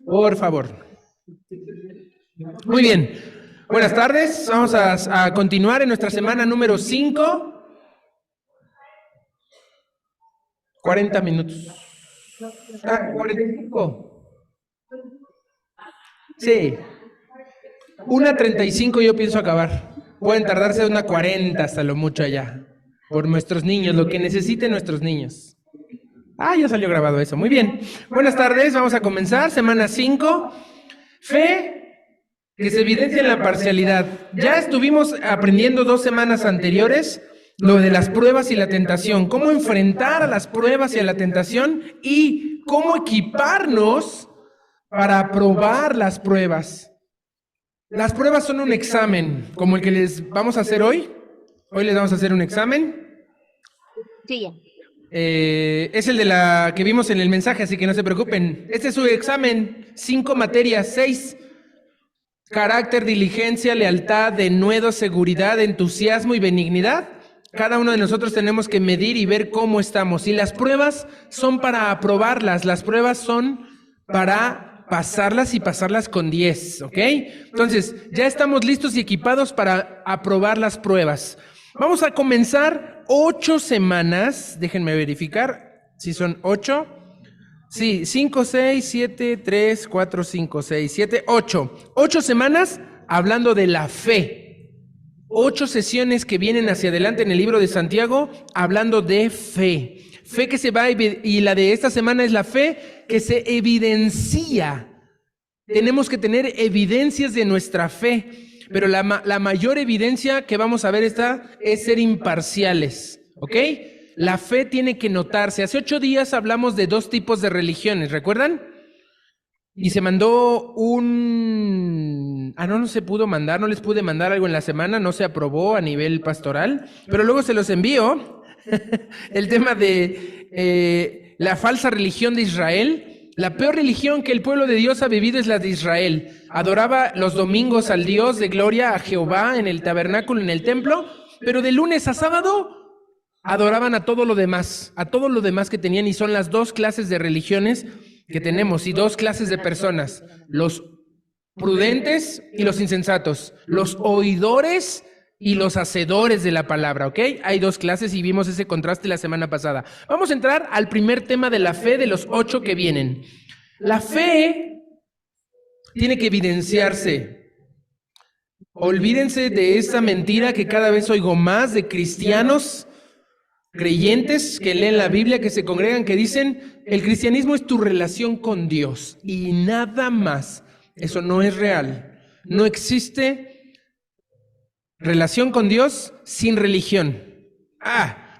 Por favor. Muy bien. Buenas tardes. Vamos a continuar en nuestra semana número 5. 40 minutos. 45. Sí. 1:35 yo pienso acabar. Pueden tardarse 1:40 hasta lo mucho allá. Por nuestros niños, lo que necesiten nuestros niños. Ya salió grabado eso. Muy bien. Buenas tardes. Vamos a comenzar. Semana 5. Fe que se evidencia en la parcialidad. Ya estuvimos aprendiendo 2 semanas anteriores lo de las pruebas y la tentación, cómo enfrentar a las pruebas y a la tentación y cómo equiparnos para aprobar las pruebas. Las pruebas son un examen, como el que les vamos a hacer hoy. Hoy les vamos a hacer un examen. Sí, ya. Es el de la que vimos en el mensaje, así que no se preocupen. Este es su examen, 5 materias, 6. Carácter, diligencia, lealtad, denuedo, seguridad, entusiasmo y benignidad. Cada uno de nosotros tenemos que medir y ver cómo estamos. Y las pruebas son para aprobarlas, las pruebas son para pasarlas y pasarlas con 10, ¿ok? Entonces, ya estamos listos y equipados para aprobar las pruebas. Vamos a comenzar 8 semanas, déjenme verificar si son 8. Sí, 5, 6, 7, 3, 4, 5, 6, 7, 8. 8 semanas hablando de la fe. 8 sesiones que vienen hacia adelante en el libro de Santiago hablando de fe. Fe que se va y la de esta semana es la fe que se evidencia. Tenemos que tener evidencias de nuestra fe, pero la mayor evidencia que vamos a ver es ser imparciales, ¿ok? La fe tiene que notarse. Hace 8 días hablamos de 2 tipos de religiones, ¿recuerdan? Y se mandó no se pudo mandar, no les pude mandar algo en la semana, no se aprobó a nivel pastoral, pero luego se los envío. El tema de la falsa religión de Israel. La peor religión que el pueblo de Dios ha vivido es la de Israel. Adoraba los domingos al Dios de gloria, a Jehová, en el tabernáculo, en el templo, pero de lunes a sábado adoraban a todo lo demás que tenían, y son las 2 clases de religiones que tenemos y 2 clases de personas, los prudentes y los insensatos, los oidores y los hacedores de la palabra, ¿ok? Hay 2 clases y vimos ese contraste la semana pasada. Vamos a entrar al primer tema de la fe de los 8 que vienen. La fe tiene que evidenciarse. Olvídense de esta mentira que cada vez oigo más de cristianos creyentes que leen la Biblia, que se congregan, que dicen, el cristianismo es tu relación con Dios y nada más. Eso no es real. No existe relación con Dios sin religión.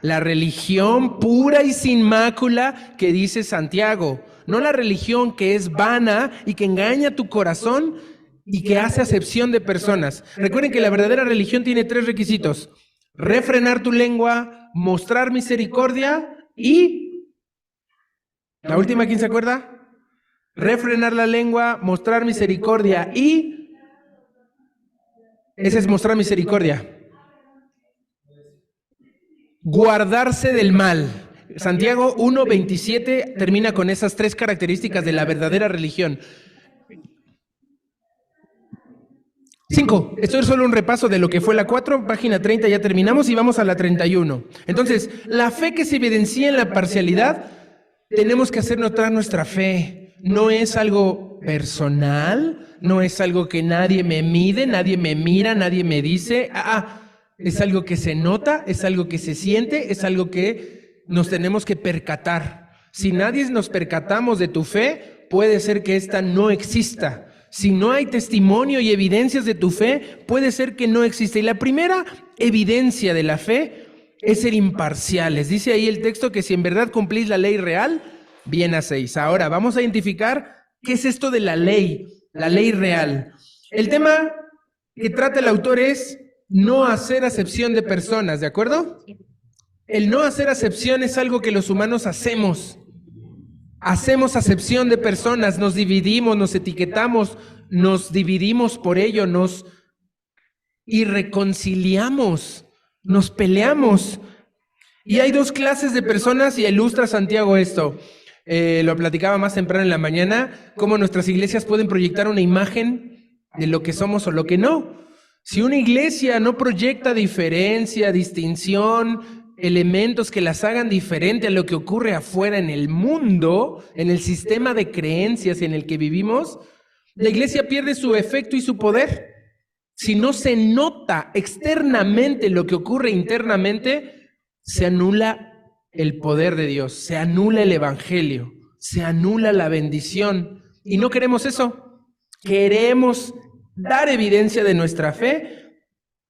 La religión pura y sin mácula que dice Santiago. No la religión que es vana y que engaña tu corazón y que hace acepción de personas. Recuerden que la verdadera religión tiene 3 requisitos: refrenar tu lengua, mostrar misericordia y... ¿la última quién se acuerda? Refrenar la lengua, mostrar misericordia y... ese es mostrar misericordia. Guardarse del mal. Santiago 1:27 termina con esas 3 características de la verdadera religión. 5. Esto es solo un repaso de lo que fue la 4, página 30, ya terminamos y vamos a la 31. Entonces, la fe que se evidencia en la parcialidad, tenemos que hacer notar nuestra fe. No es algo personal, no es algo que nadie me mide, nadie me mira, nadie me dice. Es algo que se nota, es algo que se siente, es algo que nos tenemos que percatar. Si nadie nos percatamos de tu fe, puede ser que esta no exista. Si no hay testimonio y evidencias de tu fe, puede ser que no existe. Y la primera evidencia de la fe es ser imparciales. Dice ahí el texto que si en verdad cumplís la ley real, bien hacéis. Ahora, vamos a identificar qué es esto de la ley real. El tema que trata el autor es no hacer acepción de personas, ¿de acuerdo? El no hacer acepción es algo que los humanos hacemos. Hacemos acepción de personas, nos dividimos, nos etiquetamos, nos dividimos por ello, nos irreconciliamos, nos peleamos. Y hay 2 clases de personas y ilustra Santiago esto. lo platicaba más temprano en la mañana, cómo nuestras iglesias pueden proyectar una imagen de lo que somos o lo que no. Si una iglesia no proyecta diferencia, distinción, elementos que las hagan diferente a lo que ocurre afuera en el mundo, en el sistema de creencias en el que vivimos, la iglesia pierde su efecto y su poder. Si no se nota externamente lo que ocurre internamente, se anula el poder de Dios, se anula el evangelio, se anula la bendición. Y no queremos eso. Queremos dar evidencia de nuestra fe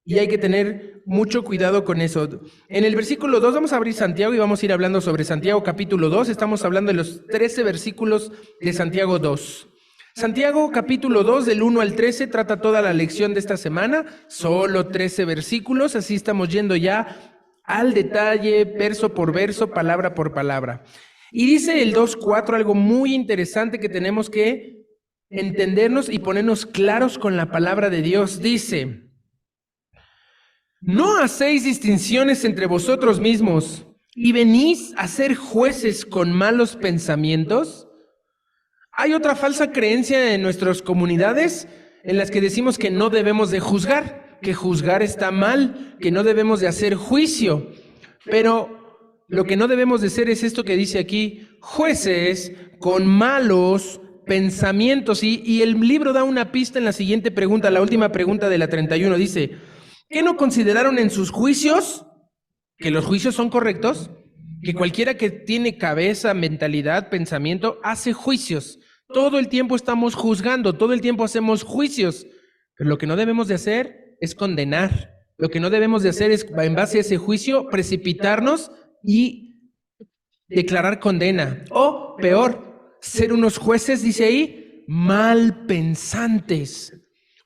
y hay que tener mucho cuidado con eso. En el versículo 2 vamos a abrir Santiago y vamos a ir hablando sobre Santiago capítulo 2. Estamos hablando de los 13 versículos de Santiago 2. Santiago capítulo 2 del 1 al 13 trata toda la lección de esta semana, solo 13 versículos, así estamos yendo ya al detalle, verso por verso, palabra por palabra. Y dice el 2:4 algo muy interesante que tenemos que entendernos y ponernos claros con la palabra de Dios. Dice: ¿no hacéis distinciones entre vosotros mismos y venís a ser jueces con malos pensamientos? Hay otra falsa creencia en nuestras comunidades en las que decimos que no debemos de juzgar, que juzgar está mal, que no debemos de hacer juicio. Pero lo que no debemos de ser es esto que dice aquí: jueces con malos pensamientos. Y el libro da una pista en la siguiente pregunta, la última pregunta de la 31. Dice: ¿qué no consideraron en sus juicios que los juicios son correctos? Que cualquiera que tiene cabeza, mentalidad, pensamiento, hace juicios. Todo el tiempo estamos juzgando, todo el tiempo hacemos juicios. Pero lo que no debemos de hacer es condenar. Lo que no debemos de hacer es, en base a ese juicio, precipitarnos y declarar condena. O, peor, ser unos jueces, dice ahí, mal pensantes.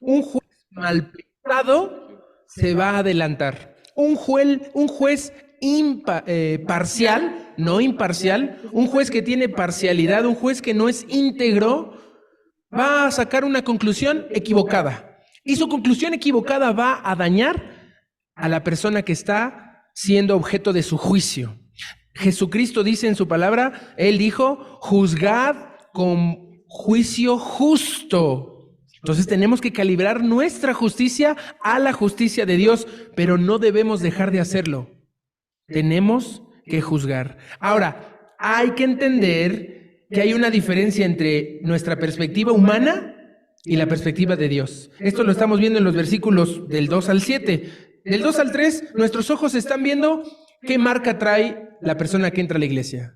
Un juez mal pensado se va a adelantar. Un juez parcial, no imparcial, un juez que tiene parcialidad, un juez que no es íntegro, va a sacar una conclusión equivocada. Y su conclusión equivocada va a dañar a la persona que está siendo objeto de su juicio. Jesucristo dice en su palabra, Él dijo: juzgad con juicio justo. Entonces tenemos que calibrar nuestra justicia a la justicia de Dios, pero no debemos dejar de hacerlo. Tenemos que juzgar. Ahora, hay que entender que hay una diferencia entre nuestra perspectiva humana y la perspectiva de Dios. Esto lo estamos viendo en los versículos del 2 al 7. Del 2 al 3, nuestros ojos están viendo qué marca trae la persona que entra a la iglesia.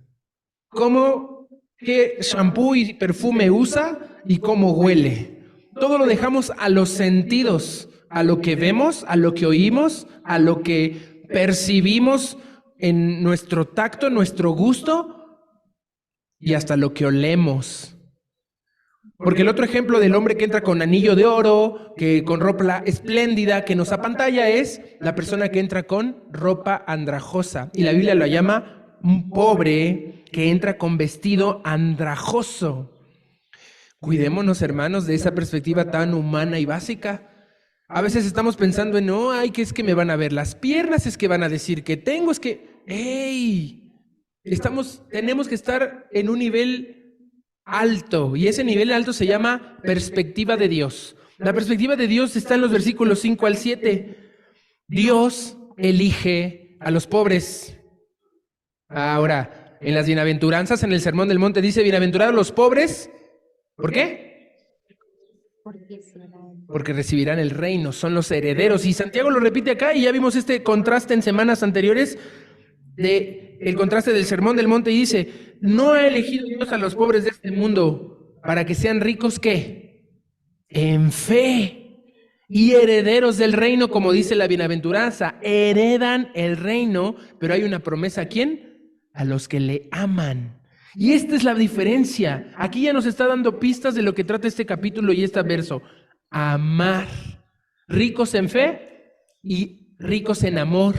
Qué shampoo y perfume usa y cómo huele. Todo lo dejamos a los sentidos, a lo que vemos, a lo que oímos, a lo que percibimos en nuestro tacto, nuestro gusto y hasta lo que olemos. Porque el otro ejemplo del hombre que entra con anillo de oro, que con ropa espléndida, que nos apantalla, es la persona que entra con ropa andrajosa. Y la Biblia lo llama un pobre que entra con vestido andrajoso. Cuidémonos, hermanos, de esa perspectiva tan humana y básica. A veces estamos pensando en, no, ay, que es que me van a ver las piernas, es que van a decir que tengo, es que, ¡ey! Tenemos que estar en un nivel alto, y ese nivel alto se llama perspectiva de Dios. La perspectiva de Dios está en los versículos 5 al 7. Dios elige a los pobres. Ahora, en las bienaventuranzas, en el Sermón del Monte dice: bienaventurados los pobres. ¿Por qué? Porque recibirán el reino, son los herederos. Y Santiago lo repite acá, y ya vimos este contraste en semanas anteriores el contraste del Sermón del Monte, y dice: no ha elegido Dios a los pobres de este mundo para que sean ricos, ¿qué? En fe y herederos del reino, como dice la bienaventuranza. Heredan el reino, pero hay una promesa: ¿a quién? A los que le aman. Y esta es la diferencia. Aquí ya nos está dando pistas de lo que trata este capítulo y este verso. Amar. Ricos en fe y ricos en amor.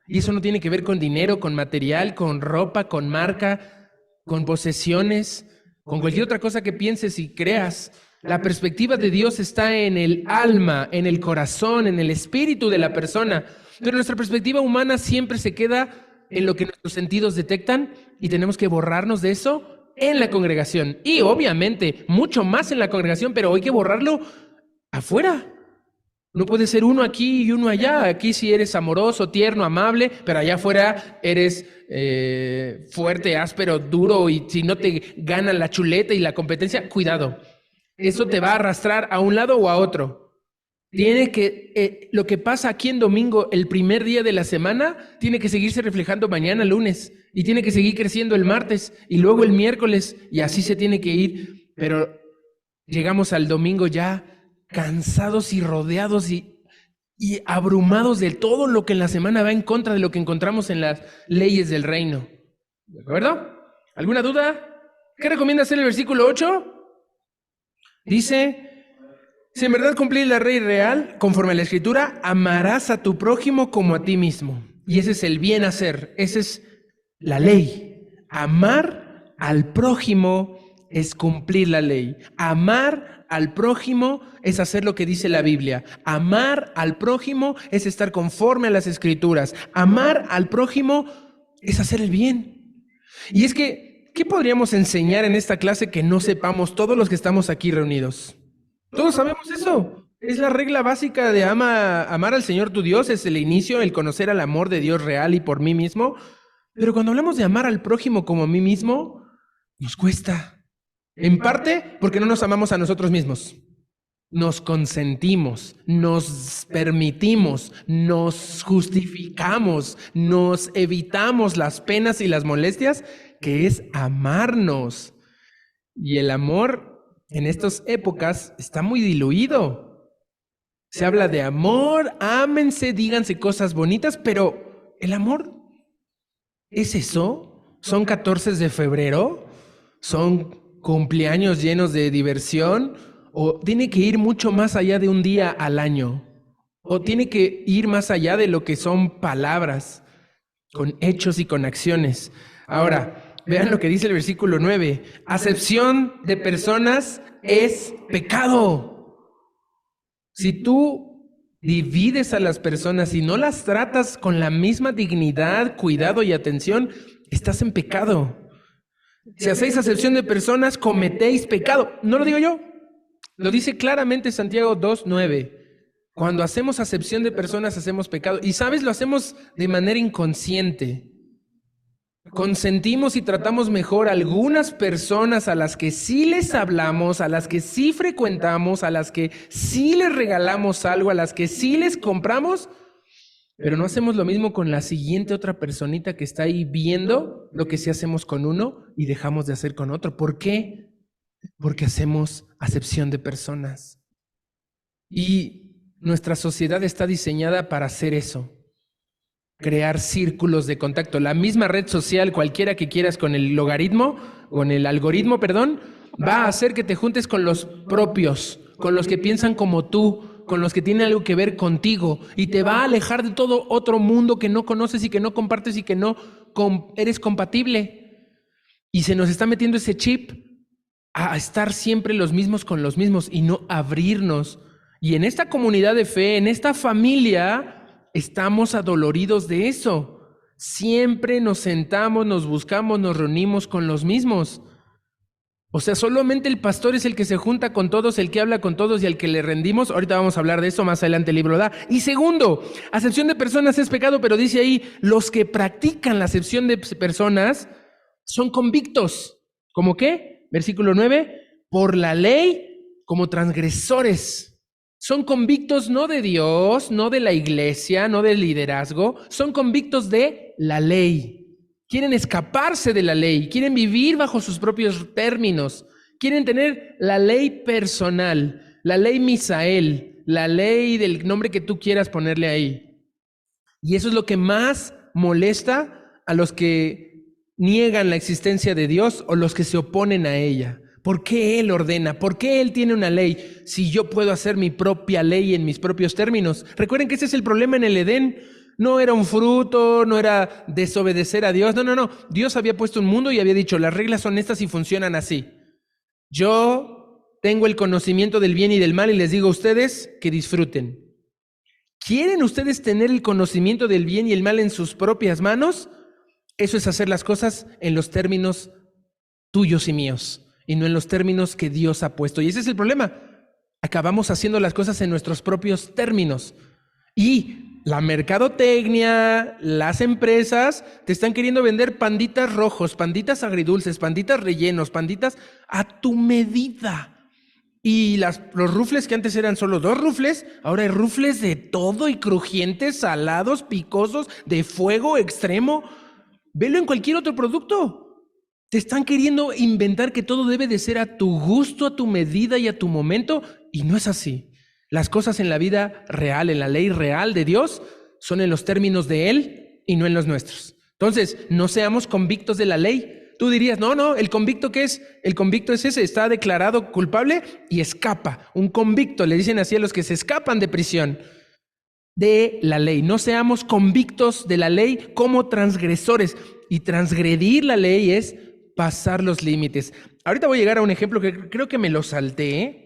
Y eso no tiene que ver con dinero, con material, con ropa, con marca, con posesiones, con cualquier otra cosa que pienses y creas. La perspectiva de Dios está en el alma, en el corazón, en el espíritu de la persona. Pero nuestra perspectiva humana siempre se queda en lo que nuestros sentidos detectan, y tenemos que borrarnos de eso en la congregación. Y obviamente, mucho más en la congregación, pero hay que borrarlo afuera. No puede ser uno aquí y uno allá. Aquí sí eres amoroso, tierno, amable, pero allá afuera eres fuerte, áspero, duro, y si no te gana la chuleta y la competencia, cuidado. Eso te va a arrastrar a un lado o a otro. Tiene que, lo que pasa aquí en domingo, el primer día de la semana, tiene que seguirse reflejando mañana, lunes, y tiene que seguir creciendo el martes, y luego el miércoles, y así se tiene que ir. Pero llegamos al domingo ya cansados y rodeados y abrumados de todo lo que en la semana va en contra de lo que encontramos en las leyes del reino. ¿De acuerdo? ¿Alguna duda? ¿Qué recomienda hacer el versículo 8? Dice: si en verdad cumplís la ley real, conforme a la Escritura, amarás a tu prójimo como a ti mismo. Y ese es el bien hacer, esa es la ley. Amar al prójimo es cumplir la ley. Amar al prójimo es hacer lo que dice la Biblia. Amar al prójimo es estar conforme a las Escrituras. Amar al prójimo es hacer el bien. Y es que, ¿qué podríamos enseñar en esta clase que no sepamos todos los que estamos aquí reunidos? Todos sabemos eso. Es la regla básica de amar al Señor tu Dios, es el inicio, el conocer al amor de Dios real y por mí mismo. Pero cuando hablamos de amar al prójimo como a mí mismo, nos cuesta. En parte porque no nos amamos a nosotros mismos. Nos consentimos, nos permitimos, nos justificamos, nos evitamos las penas y las molestias, que es amarnos. Y el amor en estas épocas está muy diluido. Se habla de amor, ámense, díganse cosas bonitas, pero ¿el amor es eso? ¿Son 14 de febrero? ¿Son cumpleaños llenos de diversión? ¿O tiene que ir mucho más allá de un día al año? ¿O tiene que ir más allá de lo que son palabras, con hechos y con acciones? Ahora, vean lo que dice el versículo 9. Acepción de personas es pecado. Si tú divides a las personas y no las tratas con la misma dignidad, cuidado y atención, estás en pecado. Si hacéis acepción de personas, cometéis pecado. No lo digo yo, lo dice claramente Santiago 2:9. Cuando hacemos acepción de personas, hacemos pecado. Y sabes, lo hacemos de manera inconsciente. Consentimos y tratamos mejor a algunas personas a las que sí les hablamos, a las que sí frecuentamos, a las que sí les regalamos algo, a las que sí les compramos, pero no hacemos lo mismo con la siguiente otra personita que está ahí viendo lo que sí hacemos con uno y dejamos de hacer con otro. ¿Por qué? Porque hacemos acepción de personas. Y nuestra sociedad está diseñada para hacer eso. Crear círculos de contacto. La misma red social, cualquiera que quieras, con el algoritmo, va a hacer que te juntes con los propios, con los que piensan como tú, con los que tienen algo que ver contigo, y te va a alejar de todo otro mundo que no conoces y que no compartes y que no eres compatible. Y se nos está metiendo ese chip a estar siempre los mismos con los mismos y no abrirnos. Y en esta comunidad de fe, en esta familia, estamos adoloridos de eso. Siempre nos sentamos, nos buscamos, nos reunimos con los mismos. O sea, solamente el pastor es el que se junta con todos, el que habla con todos y al que le rendimos. Ahorita vamos a hablar de eso, más adelante el libro da. Y segundo, acepción de personas es pecado, pero dice ahí, los que practican la acepción de personas son convictos. ¿Cómo qué? Versículo 9, por la ley como transgresores. Son convictos no de Dios, no de la iglesia, no del liderazgo, son convictos de la ley. Quieren escaparse de la ley, quieren vivir bajo sus propios términos, quieren tener la ley personal, la ley Misael, la ley del nombre que tú quieras ponerle ahí. Y eso es lo que más molesta a los que niegan la existencia de Dios o los que se oponen a ella. ¿Por qué Él ordena? ¿Por qué Él tiene una ley si yo puedo hacer mi propia ley en mis propios términos? Recuerden que ese es el problema en el Edén. No era un fruto, no era desobedecer a Dios. No. Dios había puesto un mundo y había dicho, las reglas son estas y funcionan así. Yo tengo el conocimiento del bien y del mal y les digo a ustedes que disfruten. ¿Quieren ustedes tener el conocimiento del bien y el mal en sus propias manos? Eso es hacer las cosas en los términos tuyos y míos, y no en los términos que Dios ha puesto. Y ese es el problema. Acabamos haciendo las cosas en nuestros propios términos. Y la mercadotecnia, las empresas, te están queriendo vender panditas rojos, panditas agridulces, panditas rellenos, panditas a tu medida. Y los rufles que antes eran solo 2 rufles, ahora hay rufles de todo y crujientes, salados, picosos, de fuego extremo. Velo en cualquier otro producto. Te están queriendo inventar que todo debe de ser a tu gusto, a tu medida y a tu momento, y no es así. Las cosas en la vida real, en la ley real de Dios, son en los términos de Él y no en los nuestros. Entonces, no seamos convictos de la ley. Tú dirías, no, ¿el convicto qué es? El convicto es ese, está declarado culpable y escapa. Un convicto, le dicen así a los que se escapan de prisión, de la ley. No seamos convictos de la ley como transgresores. Y transgredir la ley es pasar los límites. Ahorita voy a llegar a un ejemplo que creo que me lo salté, ¿eh?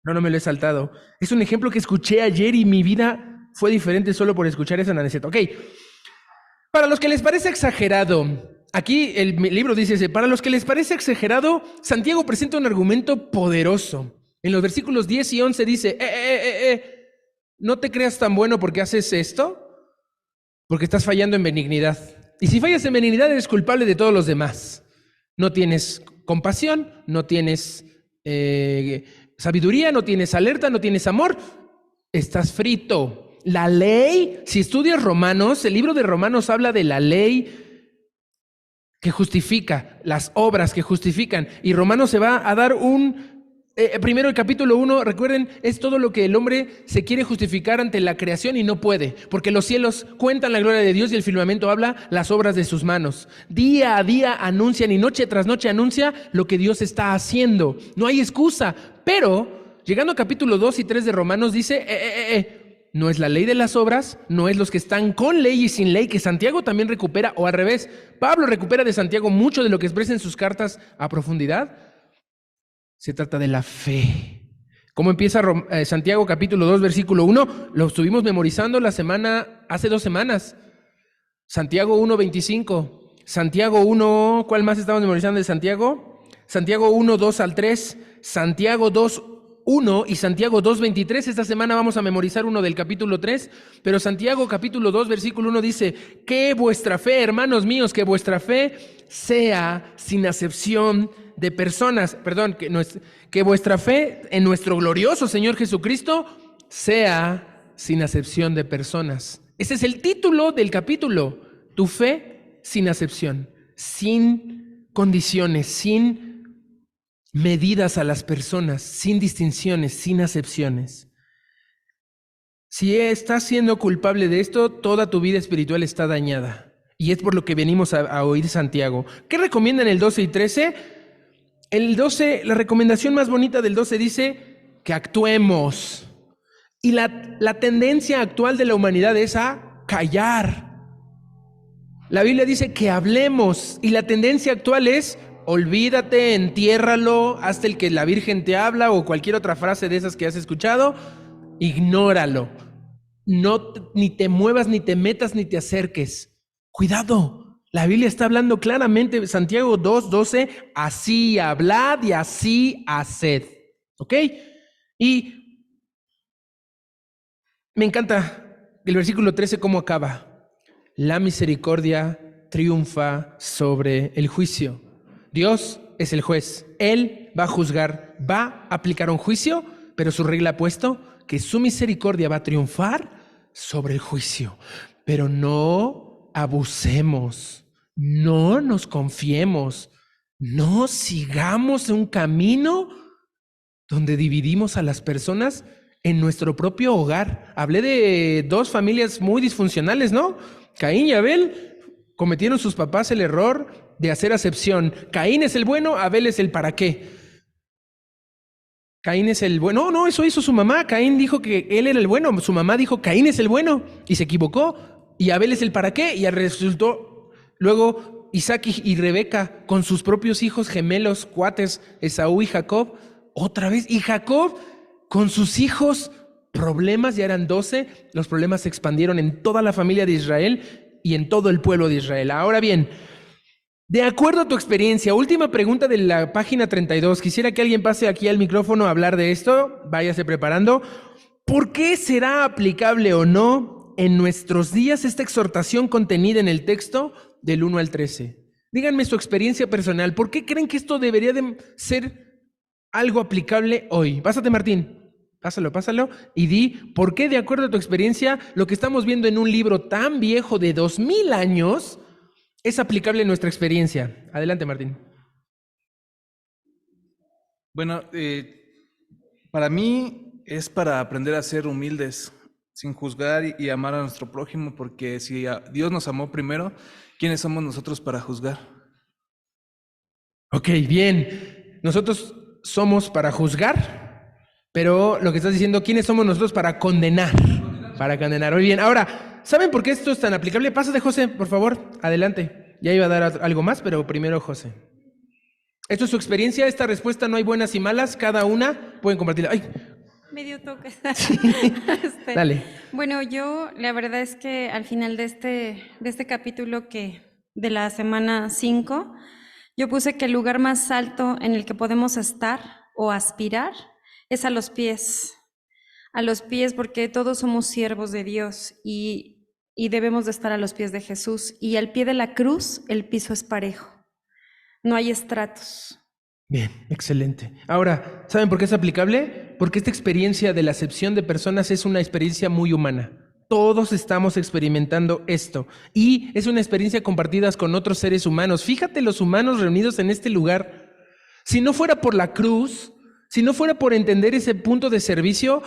No me lo he saltado. Es un ejemplo que escuché ayer y mi vida fue diferente solo por escuchar esa anécdota. Ok, para los que les parece exagerado, aquí el libro dice, para los que les parece exagerado, Santiago presenta un argumento poderoso. En los versículos 10 y 11 dice, no te creas tan bueno porque haces esto, porque estás fallando en benignidad. Y si fallas en benignidad, eres culpable de todos los demás. No tienes compasión, no tienes sabiduría, no tienes alerta, no tienes amor. Estás frito. La ley, si estudias Romanos, el libro de Romanos habla de la ley que justifica, las obras que justifican. Y Romanos se va a dar primero el capítulo 1, recuerden, es todo lo que el hombre se quiere justificar ante la creación y no puede, porque los cielos cuentan la gloria de Dios y el firmamento habla las obras de sus manos. Día a día anuncian y noche tras noche anuncia lo que Dios está haciendo. No hay excusa, pero llegando a capítulo 2 y 3 de Romanos dice, no es la ley de las obras, no es los que están con ley y sin ley, que Santiago también recupera, o al revés, Pablo recupera de Santiago mucho de lo que expresa en sus cartas a profundidad. Se trata de la fe. ¿Cómo empieza Santiago capítulo 2, versículo 1? Lo estuvimos memorizando hace 2 semanas. Santiago 1, 25. Santiago 1, ¿cuál más estamos memorizando de Santiago? Santiago 1, 2 al 3. Santiago 2, 1 y Santiago 2, 23. Esta semana vamos a memorizar uno del capítulo 3. Pero Santiago capítulo 2, versículo 1 dice, que vuestra fe, hermanos míos, que vuestra fe sea sin acepción de personas, que vuestra fe en nuestro glorioso Señor Jesucristo sea sin acepción de personas. Ese es el título del capítulo. Tu fe sin acepción, sin condiciones, sin medidas a las personas, sin distinciones, sin acepciones. Si estás siendo culpable de esto, toda tu vida espiritual está dañada. Y es por lo que venimos a oír Santiago. ¿Qué recomienda en el 12 y 13? El 12, la recomendación más bonita del 12 dice que actuemos. Y la tendencia actual de la humanidad es a callar. La Biblia dice que hablemos y la tendencia actual es olvídate, entiérralo, hasta el que la Virgen te habla o cualquier otra frase de esas que has escuchado, ignóralo. No, ni te muevas, ni te metas, ni te acerques. Cuidado. La Biblia está hablando claramente, Santiago 2, 12, así hablad y así haced. ¿Ok? Y me encanta el versículo 13 cómo acaba. La misericordia triunfa sobre el juicio. Dios es el juez. Él va a juzgar, va a aplicar un juicio, pero su regla ha puesto que su misericordia va a triunfar sobre el juicio. Pero no abusemos. No nos confiemos, no sigamos un camino donde dividimos a las personas en nuestro propio hogar. Hablé de 2 familias muy disfuncionales, ¿no? Caín y Abel cometieron sus papás el error de hacer acepción. Caín es el bueno, Abel es el para qué. Caín es el bueno. No, eso hizo su mamá. Caín dijo que él era el bueno. Su mamá dijo, Caín es el bueno. Y se equivocó. Y Abel es el para qué. Y resultó... Luego Isaac y Rebeca con sus propios hijos gemelos, cuates, Esaú y Jacob, otra vez. Y Jacob con sus hijos, problemas, ya eran 12, los problemas se expandieron en toda la familia de Israel y en todo el pueblo de Israel. Ahora bien, De acuerdo a tu experiencia, última pregunta de la página 32. Quisiera que alguien pase aquí al micrófono a hablar de esto. Váyase preparando. ¿Por qué será aplicable o no en nuestros días esta exhortación contenida en el texto del 1 al 13? Díganme su experiencia personal. ¿Por qué creen que esto debería de ser algo aplicable hoy? Pásate, Martín. Pásalo. Y di, ¿por qué de acuerdo a tu experiencia lo que estamos viendo en un libro tan viejo de 2000 años es aplicable en nuestra experiencia? Adelante, Martín. Bueno, para mí es para aprender a ser humildes, sin juzgar y amar a nuestro prójimo, porque si Dios nos amó primero, ¿quiénes somos nosotros para juzgar? Ok, bien. Nosotros somos para juzgar, pero lo que estás diciendo, ¿quiénes somos nosotros para condenar? Para condenar. Muy bien. Ahora, ¿saben por qué esto es tan aplicable? Pásate, José, por favor. Adelante. Ya iba a dar algo más, pero primero José. ¿Esto es su experiencia? ¿Esta respuesta no hay buenas y malas? Cada una pueden compartirla. ¡Ay! Medio toque. Dale. Bueno, yo la verdad es que al final de este capítulo de la semana 5, yo puse que el lugar más alto en el que podemos estar o aspirar es a los pies porque todos somos siervos de Dios y debemos de estar a los pies de Jesús. Y al pie de la cruz el piso es parejo, no hay estratos. Bien, excelente. Ahora, ¿saben por qué es aplicable? Porque esta experiencia de la acepción de personas es una experiencia muy humana. Todos estamos experimentando esto y es una experiencia compartida con otros seres humanos. Fíjate los humanos reunidos en este lugar. Si no fuera por la cruz, si no fuera por entender ese punto de servicio,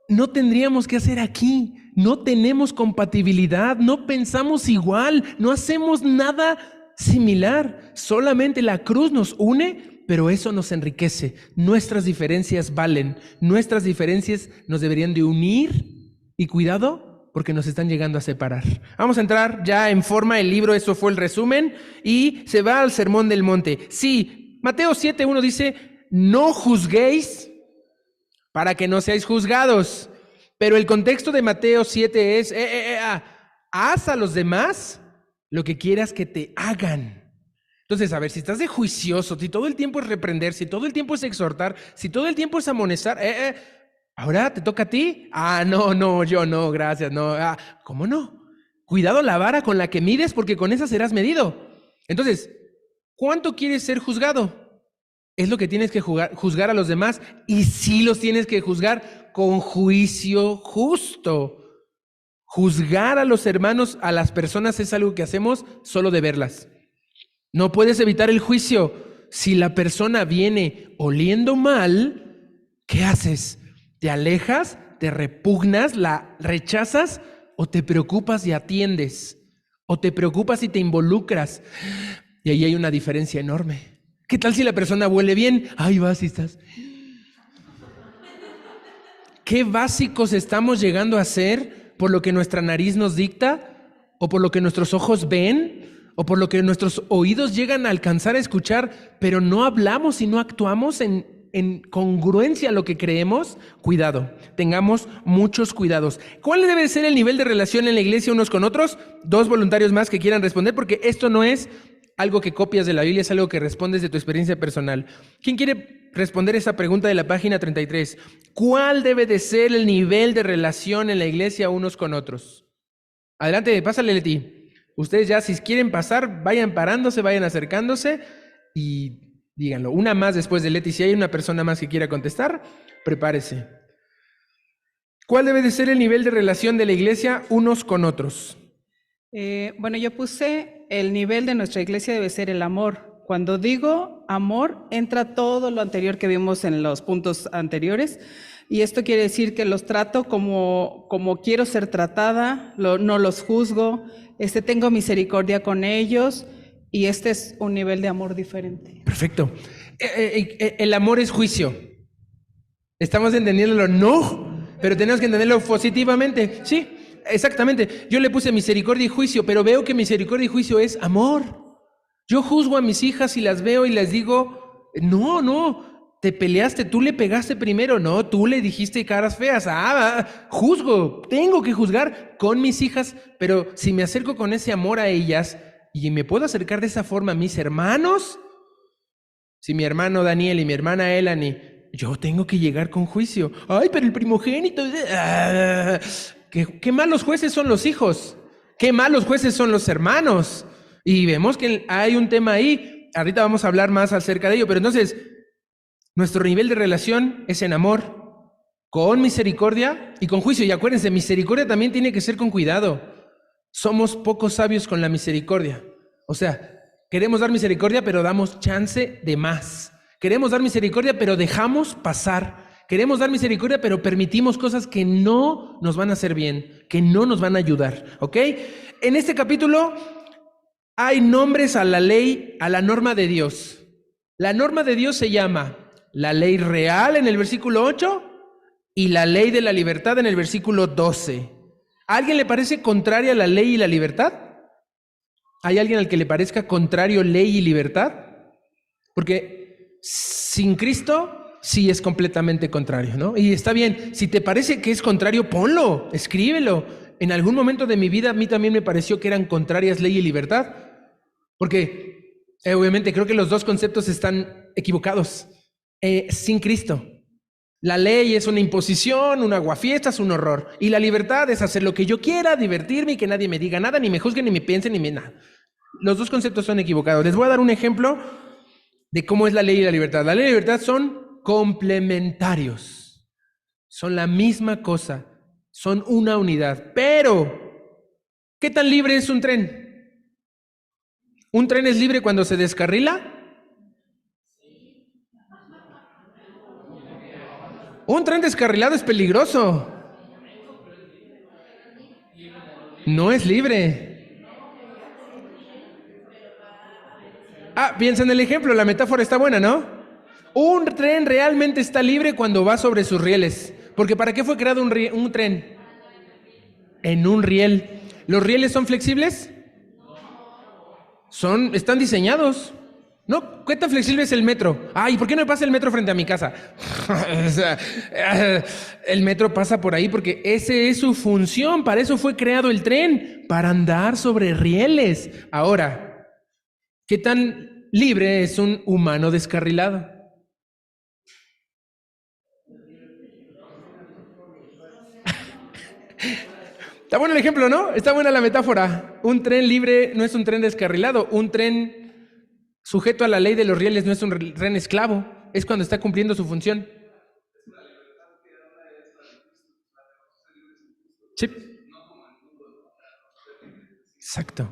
no tendríamos que hacer aquí. No tenemos compatibilidad, no pensamos igual, no hacemos nada similar. Solamente la cruz nos une, pero eso nos enriquece. Nuestras diferencias valen. Nuestras diferencias nos deberían de unir. Y cuidado, porque nos están llegando a separar. Vamos a entrar ya en forma. El libro, eso fue el resumen. Y se va al Sermón del Monte. Sí, Mateo 7:1 dice, no juzguéis para que no seáis juzgados. Pero el contexto de Mateo 7 es, haz a los demás lo que quieras que te hagan. Entonces, a ver, si estás de juicioso, si todo el tiempo es reprender, si todo el tiempo es exhortar, si todo el tiempo es amonestar, ¿ahora te toca a ti? No, yo no, gracias, no. ¿Cómo no? Cuidado la vara con la que mides, porque con esa serás medido. Entonces, ¿cuánto quieres ser juzgado? Es lo que tienes que juzgar a los demás, y sí los tienes que juzgar con juicio justo. Juzgar a los hermanos, a las personas, es algo que hacemos solo de verlas. No puedes evitar el juicio. Si la persona viene oliendo mal, ¿qué haces? ¿Te alejas? ¿Te repugnas? ¿La rechazas? ¿O te preocupas y atiendes? ¿O te preocupas y te involucras? Y ahí hay una diferencia enorme. ¿Qué tal si la persona huele bien? Ahí vas y estás. ¿Qué básicos estamos llegando a ser por lo que nuestra nariz nos dicta? ¿O por lo que nuestros ojos ven? ¿O por lo que nuestros oídos llegan a alcanzar a escuchar, pero no hablamos y no actuamos en congruencia a lo que creemos? Cuidado, tengamos muchos cuidados. ¿Cuál debe ser el nivel de relación en la iglesia unos con otros? 2 voluntarios más que quieran responder, porque esto no es algo que copias de la Biblia, es algo que respondes de tu experiencia personal. ¿Quién quiere responder esa pregunta de la página 33? ¿Cuál debe de ser el nivel de relación en la iglesia unos con otros? Adelante, pásale, Leti. Ustedes ya, si quieren pasar, vayan parándose, vayan acercándose y díganlo. Una más después de Leti. Si hay una persona más que quiera contestar, prepárese. ¿Cuál debe de ser el nivel de relación de la iglesia unos con otros? Bueno, yo puse el nivel de nuestra iglesia debe ser el amor. Cuando digo amor, entra todo lo anterior que vimos en los puntos anteriores. Y esto quiere decir que los trato como quiero ser tratada, no los juzgo, tengo misericordia con ellos, y este es un nivel de amor diferente. Perfecto. El amor es juicio. ¿Estamos entendiéndolo? No, pero tenemos que entenderlo positivamente. Sí, exactamente. Yo le puse misericordia y juicio, pero veo que misericordia y juicio es amor. Yo juzgo a mis hijas y las veo y les digo, no, te peleaste, tú le pegaste primero, no, tú le dijiste caras feas, juzgo, tengo que juzgar con mis hijas, pero si me acerco con ese amor a ellas, ¿y me puedo acercar de esa forma a mis hermanos? Si mi hermano Daniel y mi hermana Elani, yo tengo que llegar con juicio. Ay, pero el primogénito. Qué malos jueces son los hijos. Qué malos jueces son los hermanos. Y vemos que hay un tema ahí. Ahorita vamos a hablar más acerca de ello. Pero entonces, nuestro nivel de relación es en amor, con misericordia y con juicio. Y acuérdense, misericordia también tiene que ser con cuidado. Somos poco sabios con la misericordia. O sea, queremos dar misericordia, pero damos chance de más. Queremos dar misericordia, pero dejamos pasar. Queremos dar misericordia, pero permitimos cosas que no nos van a hacer bien, que no nos van a ayudar. ¿Ok? En este capítulo hay nombres a la ley, a la norma de Dios. La norma de Dios se llama la ley real en el versículo 8 y la ley de la libertad en el versículo 12. ¿A alguien le parece contraria la ley y la libertad? ¿Hay alguien al que le parezca contrario ley y libertad? Porque sin Cristo sí es completamente contrario, ¿no? Y está bien, si te parece que es contrario, ponlo, escríbelo. En algún momento de mi vida a mí también me pareció que eran contrarias ley y libertad, porque obviamente creo que los dos conceptos están equivocados. Sin Cristo, la ley es una imposición, un aguafiestas, un horror. Y la libertad es hacer lo que yo quiera, divertirme y que nadie me diga nada, ni me juzgue, ni me piense, ni me nada. Los dos conceptos son equivocados. Les voy a dar un ejemplo de cómo es la ley y la libertad. La ley y la libertad son complementarios. Son la misma cosa. Son una unidad. Pero, ¿qué tan libre es un tren? ¿Un tren es libre cuando se descarrila? Un tren descarrilado es peligroso. No es libre. Piensa en el ejemplo, la metáfora está buena, ¿no? Un tren realmente está libre cuando va sobre sus rieles. Porque ¿para qué fue creado un tren? En un riel. ¿Los rieles son flexibles? Están diseñados. ¿No? ¿Qué tan flexible es el metro? Ay, ¿por qué no pasa el metro frente a mi casa? O sea, el metro pasa por ahí porque esa es su función. Para eso fue creado el tren, para andar sobre rieles. Ahora, ¿qué tan libre es un humano descarrilado? Está bueno el ejemplo, ¿no? Está buena la metáfora. Un tren libre no es un tren descarrilado. Un tren sujeto a la ley de los rieles no es un tren esclavo. Es cuando está cumpliendo su función. Sí. Exacto.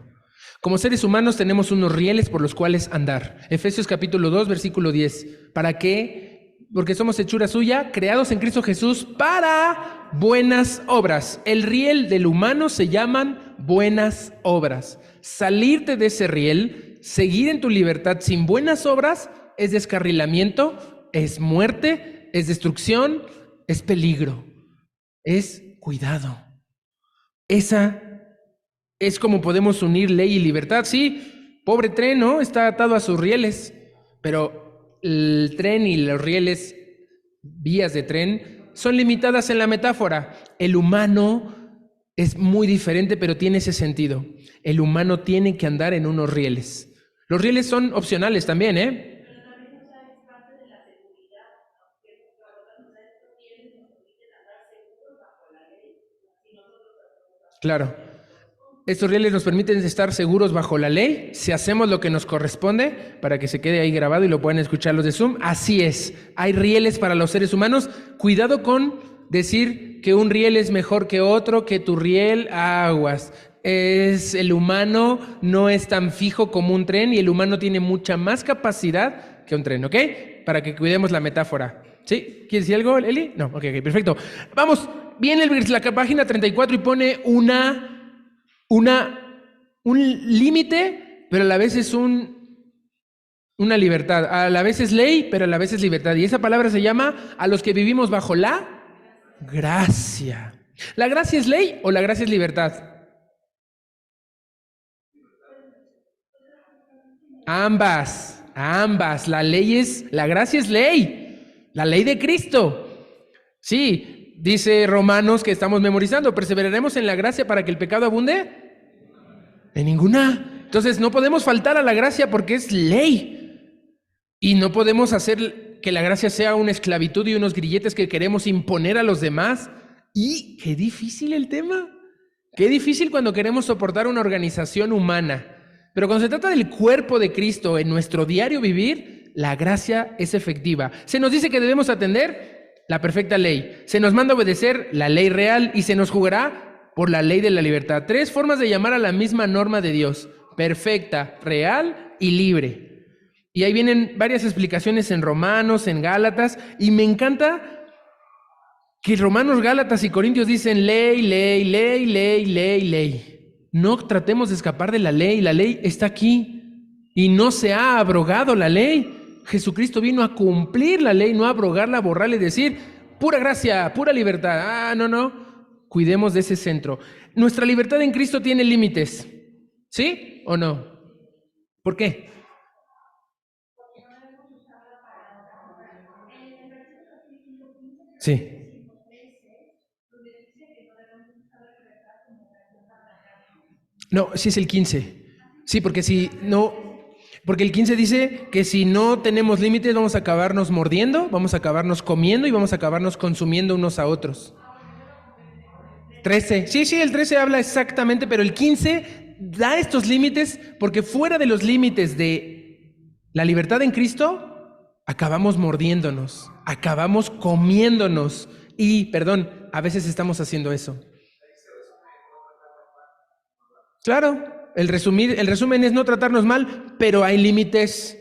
Como seres humanos tenemos unos rieles por los cuales andar. Efesios capítulo 2, versículo 10. ¿Para qué? Porque somos hechura suya, creados en Cristo Jesús para buenas obras. El riel del humano se llaman buenas obras. Salirte de ese riel, seguir en tu libertad sin buenas obras, es descarrilamiento, es muerte, es destrucción, es peligro, es cuidado. Esa es como podemos unir ley y libertad. Sí, pobre tren, ¿no? Está atado a sus rieles, pero el tren y los rieles, vías de tren, son limitadas en la metáfora. El humano es muy diferente, pero tiene ese sentido. El humano tiene que andar en unos rieles. Los rieles son opcionales también, ¿eh? Pero también, o sea, es parte de la seguridad, aunque estos rieles nos permiten andar seguros bajo la ley. Claro. Estos rieles nos permiten estar seguros bajo la ley, si hacemos lo que nos corresponde, para que se quede ahí grabado y lo puedan escuchar los de Zoom. Así es, hay rieles para los seres humanos. Cuidado con decir que un riel es mejor que otro, que tu riel, aguas. El humano no es tan fijo como un tren y el humano tiene mucha más capacidad que un tren, ¿ok? Para que cuidemos la metáfora. ¿Sí? ¿Quieres decir algo, Eli? No, ok, perfecto. Vamos, viene la página 34 y pone un límite, pero a la vez es una libertad. A la vez es ley, pero a la vez es libertad. Y esa palabra se llama a los que vivimos bajo la gracia. ¿La gracia es ley o la gracia es libertad? Ambas. La gracia es ley. La ley de Cristo. Sí, dice Romanos que estamos memorizando. ¿Perseveraremos en la gracia para que el pecado abunde? En ninguna. Entonces no podemos faltar a la gracia porque es ley. Y no podemos hacer que la gracia sea una esclavitud y unos grilletes que queremos imponer a los demás. Y qué difícil el tema. Qué difícil cuando queremos soportar una organización humana. Pero cuando se trata del cuerpo de Cristo en nuestro diario vivir, la gracia es efectiva. Se nos dice que debemos atender la perfecta ley. Se nos manda obedecer la ley real y se nos juzgará por la ley de la libertad. 3 formas de llamar a la misma norma de Dios: perfecta, real y libre. Y ahí vienen varias explicaciones en Romanos, en Gálatas, y me encanta que Romanos, Gálatas y Corintios dicen ley, ley, ley, ley, ley, ley. No tratemos de escapar de la ley está aquí y no se ha abrogado la ley. Jesucristo vino a cumplir la ley, no a abrogarla, borrarla y decir, pura gracia, pura libertad. No. Cuidemos de ese centro. Nuestra libertad en Cristo tiene límites, ¿sí o no? ¿Por qué? Sí. No, sí es el 15. Sí, porque si no, porque el 15 dice que si no tenemos límites vamos a acabarnos mordiendo, vamos a acabarnos comiendo y vamos a acabarnos consumiendo unos a otros. 13. Sí, el 13 habla exactamente, pero el 15 da estos límites porque fuera de los límites de la libertad en Cristo, acabamos mordiéndonos, acabamos comiéndonos y, a veces estamos haciendo eso. Claro, el resumen es no tratarnos mal, pero hay límites.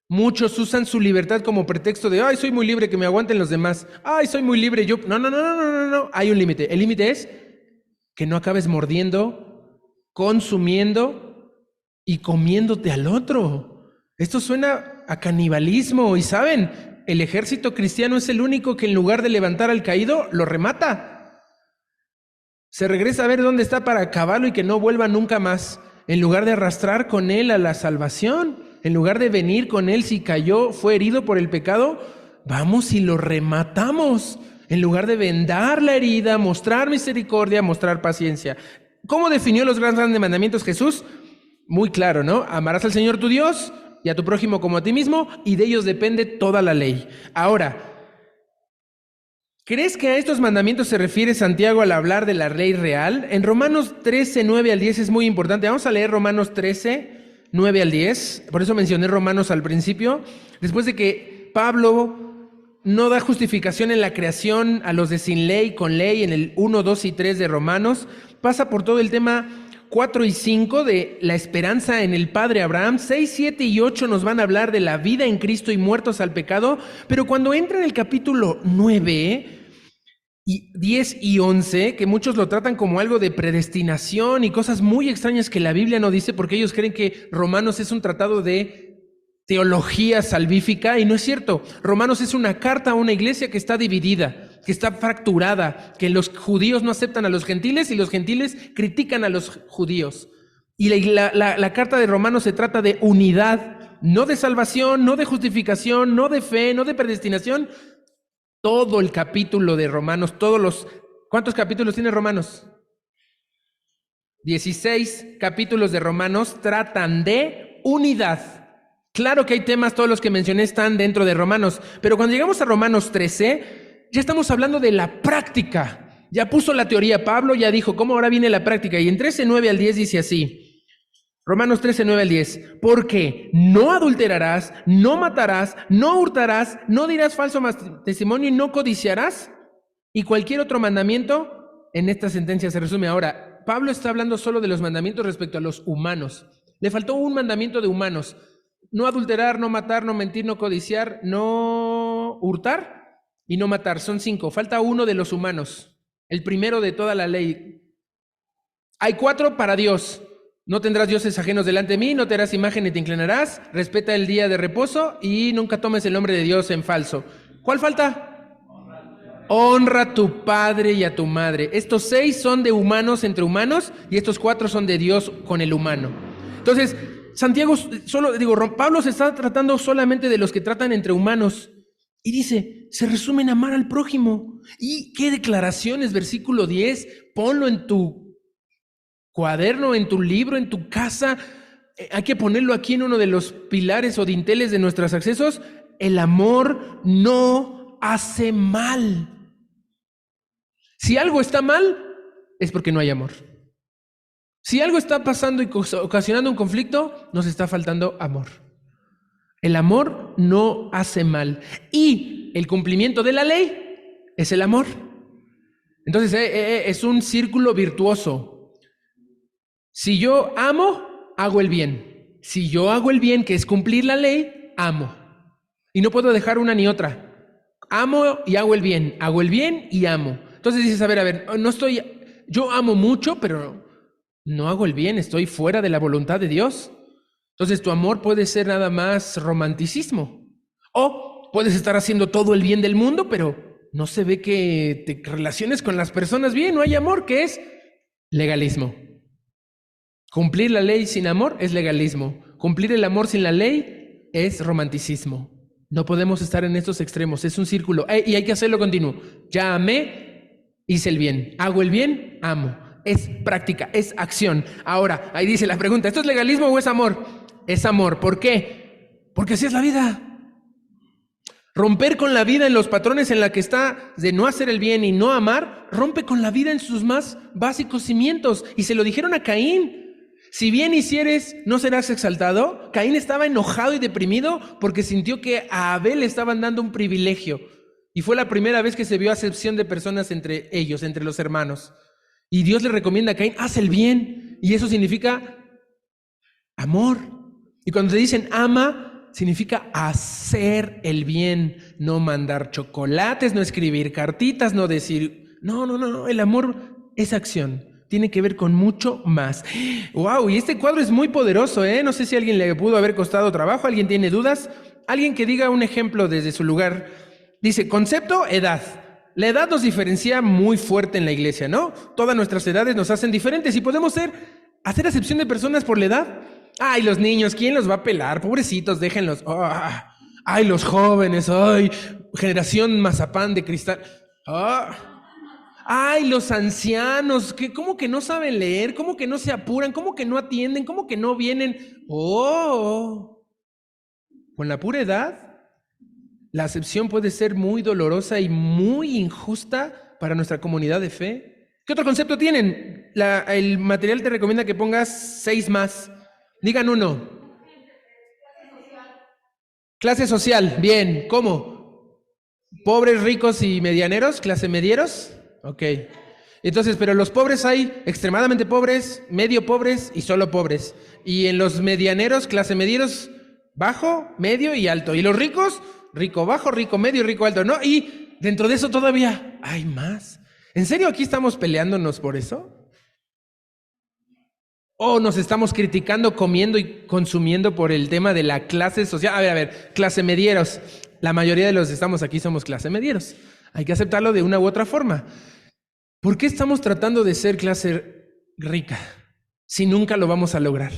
Muchos usan su libertad como pretexto de, ay, soy muy libre, que me aguanten los demás. Ay, soy muy libre, yo... No. Hay un límite. El límite es que no acabes mordiendo, consumiendo y comiéndote al otro. Esto suena a canibalismo y, ¿saben? El ejército cristiano es el único que en lugar de levantar al caído, lo remata. Se regresa a ver dónde está para acabarlo y que no vuelva nunca más. En lugar de arrastrar con él a la salvación, en lugar de venir con él si cayó, fue herido por el pecado, vamos y lo rematamos. En lugar de vendar la herida, mostrar misericordia, mostrar paciencia. ¿Cómo definió los grandes mandamientos Jesús? Muy claro, ¿no? Amarás al Señor tu Dios y a tu prójimo como a ti mismo, y de ellos depende toda la ley. Ahora, ¿crees que a estos mandamientos se refiere Santiago al hablar de la ley real? En Romanos 13, 9 al 10 es muy importante. Vamos a leer Romanos 13, 9 al 10. Por eso mencioné Romanos al principio. Después de que Pablo no da justificación en la creación a los de sin ley, con ley, en el 1, 2 y 3 de Romanos, pasa por todo el tema 4 y 5 de la esperanza en el Padre Abraham. 6, 7 y 8 nos van a hablar de la vida en Cristo y muertos al pecado. Pero cuando entra en el capítulo 9... y 10 y 11, que muchos lo tratan como algo de predestinación y cosas muy extrañas que la Biblia no dice porque ellos creen que Romanos es un tratado de teología salvífica, y no es cierto. Romanos es una carta a una iglesia que está dividida, que está fracturada, que los judíos no aceptan a los gentiles y los gentiles critican a los judíos. Y la carta de Romanos se trata de unidad, no de salvación, no de justificación, no de fe, no de predestinación. Todo el capítulo de Romanos, ¿cuántos capítulos tiene Romanos? 16 capítulos de Romanos tratan de unidad. Claro que hay temas, todos los que mencioné están dentro de Romanos, pero cuando llegamos a Romanos 13, ya estamos hablando de la práctica. Ya puso la teoría Pablo, ya dijo cómo ahora viene la práctica, y en 13, 9 al 10 dice así. Romanos 13, 9 al 10. Porque no adulterarás, no matarás, no hurtarás, no dirás falso testimonio y no codiciarás. Y cualquier otro mandamiento en esta sentencia se resume. Ahora, Pablo está hablando solo de los mandamientos respecto a los humanos. Le faltó un mandamiento de humanos. No adulterar, no matar, no mentir, no codiciar, no hurtar y no matar. Son 5. Falta uno de los humanos. El primero de toda la ley. Hay 4 para Dios. No tendrás dioses ajenos delante de mí, no te harás imagen ni te inclinarás, respeta el día de reposo y nunca tomes el nombre de Dios en falso. ¿Cuál falta? Honra a tu padre y a tu madre. Estos 6 son de humanos entre humanos y estos 4 son de Dios con el humano. Entonces, Pablo se está tratando solamente de los que tratan entre humanos y dice, se resume en amar al prójimo. ¿Y qué declaraciones? Versículo 10, ponlo en tu cuaderno, en tu libro, en tu casa. hay que ponerlo aquí en uno de los pilares o dinteles de nuestros accesos. El amor no hace mal. Si algo está mal, es porque no hay amor. Si algo está pasando y ocasionando un conflicto, nos está faltando amor. El amor no hace mal. Y el cumplimiento de la ley es el amor. Entonces es un círculo virtuoso. Si yo amo, hago el bien. Si yo hago el bien, que es cumplir la ley, amo. Y no puedo dejar una ni otra. Amo y hago el bien y amo. Entonces dices, a ver, yo amo mucho, pero no hago el bien, estoy fuera de la voluntad de Dios. Entonces tu amor puede ser nada más romanticismo. O puedes estar haciendo todo el bien del mundo, pero no se ve que te relaciones con las personas bien, no hay amor, que es legalismo. Cumplir la ley sin amor es legalismo. Cumplir el amor sin la ley es romanticismo. No podemos estar en estos extremos, es un círculo. Y hay que hacerlo continuo. Ya amé, hice el bien. Hago el bien, amo. Es práctica, es acción. Ahora, ahí dice la pregunta, ¿esto es legalismo o es amor? Es amor. ¿Por qué? Porque así es la vida. Romper con la vida en los patrones en la que está de no hacer el bien y no amar, rompe con la vida en sus más básicos cimientos. Y se lo dijeron a Caín. Si bien hicieres, no serás exaltado. Caín estaba enojado y deprimido porque sintió que a Abel le estaban dando un privilegio. Y fue la primera vez que se vio acepción de personas entre ellos, entre los hermanos. Y Dios le recomienda a Caín, haz el bien. Y eso significa amor. Y cuando te dicen ama, significa hacer el bien. No mandar chocolates, no escribir cartitas, no decir... No. El amor es acción. Tiene que ver con mucho más. ¡Wow! Y este cuadro es muy poderoso, ¿eh? No sé si a alguien le pudo haber costado trabajo. ¿Alguien tiene dudas? Alguien que diga un ejemplo desde su lugar. Dice, concepto, edad. La edad nos diferencia muy fuerte en la iglesia, ¿no? Todas nuestras edades nos hacen diferentes y podemos hacer acepción de personas por la edad. Ay, los niños, ¿quién los va a pelar? Pobrecitos, déjenlos. Ay, los jóvenes, ay, generación mazapán de cristal. Ay, los ancianos, ¿cómo que no saben leer? ¿Cómo que no se apuran? ¿Cómo que no atienden? ¿Cómo que no vienen? Con la pura edad, la acepción puede ser muy dolorosa y muy injusta para nuestra comunidad de fe. ¿Qué otro concepto tienen? El material te recomienda que pongas 6 más. Digan uno. Clase social, bien. ¿Cómo? ¿Pobres, ricos y medianeros? ¿Clase medieros? Ok. Entonces, pero los pobres hay extremadamente pobres, medio pobres y solo pobres. Y en los medianeros, clase medieros, bajo, medio y alto. Y los ricos, rico bajo, rico medio y rico alto, ¿no? Y dentro de eso todavía hay más. ¿En serio aquí estamos peleándonos por eso? ¿O nos estamos criticando, comiendo y consumiendo por el tema de la clase social? A ver, clase medieros. La mayoría de los que estamos aquí somos clase medieros. Hay que aceptarlo de una u otra forma. ¿Por qué estamos tratando de ser clase rica si nunca lo vamos a lograr?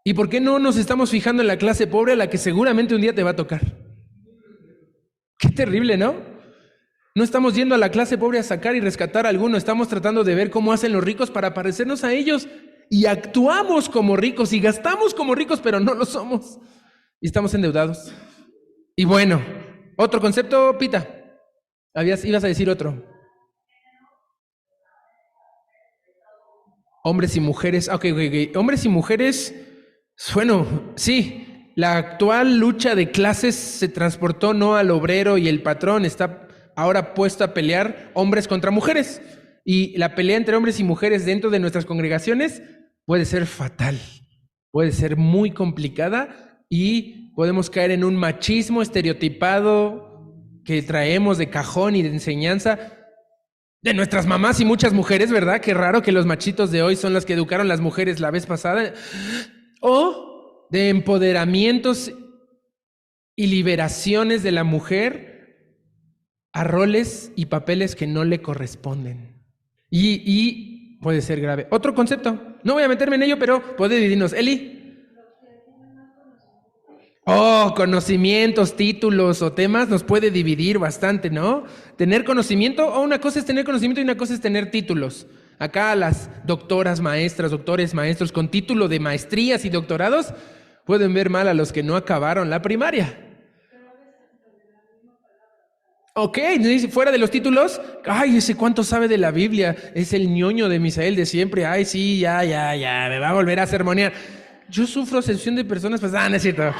¿Y por qué no nos estamos fijando en la clase pobre a la que seguramente un día te va a tocar? Qué terrible, ¿no? No estamos yendo a la clase pobre a sacar y rescatar a alguno, estamos tratando de ver cómo hacen los ricos para parecernos a ellos y actuamos como ricos y gastamos como ricos, pero no lo somos. Y estamos endeudados. Y bueno, otro concepto, Pita. Ibas a decir otro. Hombres y mujeres. Ok. Hombres y mujeres, bueno, sí. La actual lucha de clases se transportó no al obrero y el patrón, está ahora puesto a pelear hombres contra mujeres. Y la pelea entre hombres y mujeres dentro de nuestras congregaciones puede ser fatal, puede ser muy complicada y podemos caer en un machismo estereotipado que traemos de cajón y de enseñanza de nuestras mamás y muchas mujeres, ¿verdad? Qué raro que los machitos de hoy son las que educaron las mujeres la vez pasada. O de empoderamientos y liberaciones de la mujer a roles y papeles que no le corresponden. Y puede ser grave. Otro concepto, no voy a meterme en ello, pero puede dividirnos. Eli. Conocimientos, títulos o temas nos puede dividir bastante, ¿no? Tener conocimiento, una cosa es tener conocimiento y una cosa es tener títulos. Acá las doctoras, maestras, doctores, maestros con título de maestrías y doctorados pueden ver mal a los que no acabaron la primaria. Ok, fuera de los títulos, ay, ese cuánto sabe de la Biblia, es el ñoño de Misael de siempre, ay, sí, ya, me va a volver a sermonear. Yo sufro acepción de personas, pues, no es cierto.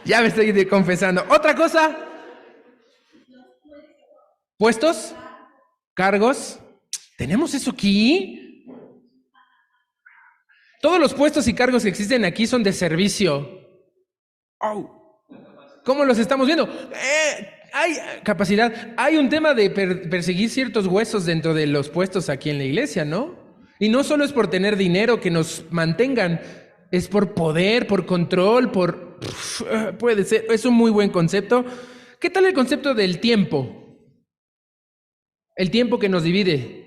Ya me estoy confesando. Otra cosa, puestos, cargos, ¿tenemos eso aquí? Todos los puestos y cargos que existen aquí son de servicio. Oh. ¿Cómo los estamos viendo? Hay capacidad. Hay un tema de perseguir ciertos huesos dentro de los puestos aquí en la iglesia, ¿no? Y no solo es por tener dinero que nos mantengan, es por poder, por control, puede ser, es un muy buen concepto. ¿Qué tal el concepto del tiempo? El tiempo que nos divide.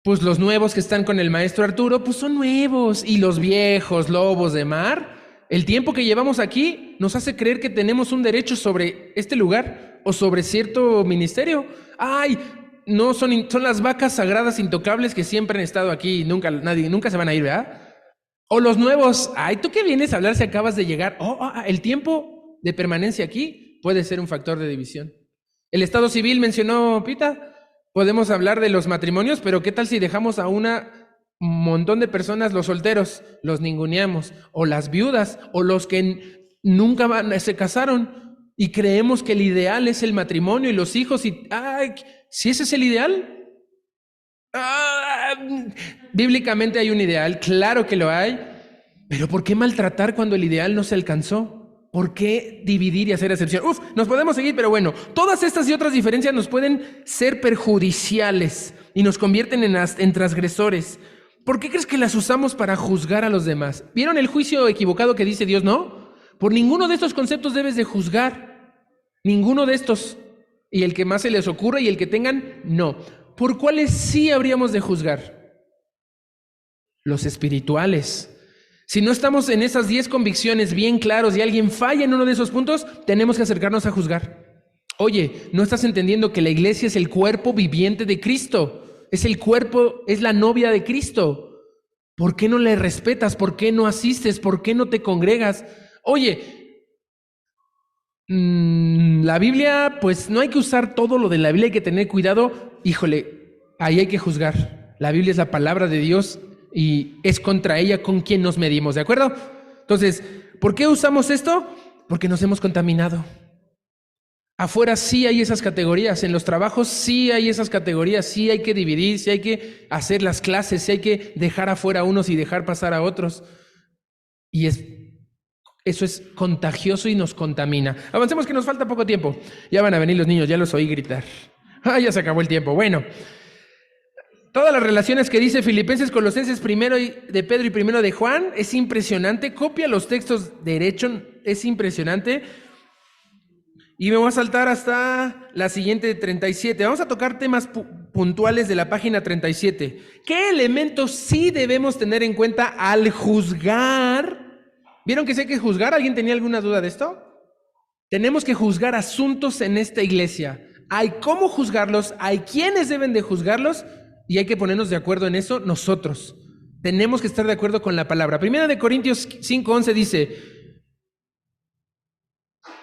Pues los nuevos que están con el maestro Arturo, pues son nuevos. Y los viejos lobos de mar, el tiempo que llevamos aquí nos hace creer que tenemos un derecho sobre este lugar o sobre cierto ministerio. ¡Ay! No, son las vacas sagradas intocables que siempre han estado aquí y nunca se van a ir, ¿verdad? O los nuevos, ay, ¿tú qué vienes a hablar si acabas de llegar? El tiempo de permanencia aquí puede ser un factor de división. El estado civil mencionó Pita, podemos hablar de los matrimonios, pero ¿qué tal si dejamos a un montón de personas, los solteros, los ninguneamos, o las viudas, o los que nunca se casaron y creemos que el ideal es el matrimonio y los hijos y, ay, si ese es el ideal, bíblicamente hay un ideal, claro que lo hay, pero ¿por qué maltratar cuando el ideal no se alcanzó? ¿Por qué dividir y hacer excepción? Nos podemos seguir, pero bueno, todas estas y otras diferencias nos pueden ser perjudiciales y nos convierten en transgresores. ¿Por qué crees que las usamos para juzgar a los demás? ¿Vieron el juicio equivocado que dice Dios? No, por ninguno de estos conceptos debes de juzgar, ninguno de estos, y el que más se les ocurra y el que tengan, no. ¿Por cuáles sí habríamos de juzgar? Los espirituales. Si no estamos en esas 10 convicciones bien claros y alguien falla en uno de esos puntos, tenemos que acercarnos a juzgar. Oye, ¿no estás entendiendo que la iglesia es el cuerpo viviente de Cristo? Es el cuerpo, es la novia de Cristo. ¿Por qué no le respetas? ¿Por qué no asistes? ¿Por qué no te congregas? Oye, la Biblia, pues no hay que usar todo lo de la Biblia, hay que tener cuidado. Híjole, ahí hay que juzgar. La Biblia es la palabra de Dios y es contra ella con quien nos medimos, ¿de acuerdo? Entonces, ¿por qué usamos esto? Porque nos hemos contaminado. Afuera sí hay esas categorías, en los trabajos sí hay esas categorías, sí hay que dividir, sí hay que hacer las clases, sí hay que dejar afuera a unos y dejar pasar a otros. Y eso es contagioso y nos contamina. Avancemos que nos falta poco tiempo. Ya van a venir los niños, ya los oí gritar. Ya se acabó el tiempo. Bueno, todas las relaciones que dice Filipenses, Colosenses, primero de Pedro y primero de Juan, es impresionante. Copia los textos derecho, es impresionante. Y me voy a saltar hasta la siguiente 37. Vamos a tocar temas puntuales de la página 37. ¿Qué elementos sí debemos tener en cuenta al juzgar? ¿Vieron que sí hay que juzgar? ¿Alguien tenía alguna duda de esto? Tenemos que juzgar asuntos en esta iglesia. Hay cómo juzgarlos, hay quienes deben de juzgarlos y hay que ponernos de acuerdo en eso nosotros. Tenemos que estar de acuerdo con la palabra. Primera de Corintios 5:11 dice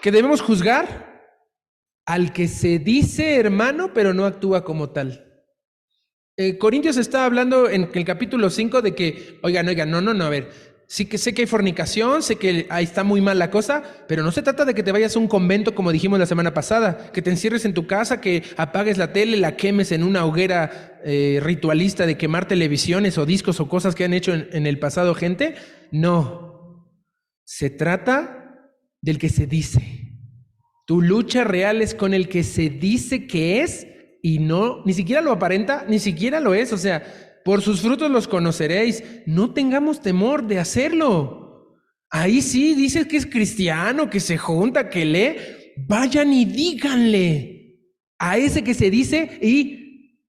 que debemos juzgar al que se dice hermano pero no actúa como tal. Corintios está hablando en el capítulo 5 de que, oigan, no, a ver, sí que sé que hay fornicación, sé que ahí está muy mal la cosa, pero no se trata de que te vayas a un convento como dijimos la semana pasada, que te encierres en tu casa, que apagues la tele, la quemes en una hoguera ritualista de quemar televisiones o discos o cosas que han hecho en el pasado gente. No, se trata del que se dice. Tu lucha real es con el que se dice que es y no, ni siquiera lo aparenta, ni siquiera lo es, o sea, por sus frutos los conoceréis. No tengamos temor de hacerlo. Ahí sí, dice que es cristiano, que se junta, que lee. Vayan y díganle a ese que se dice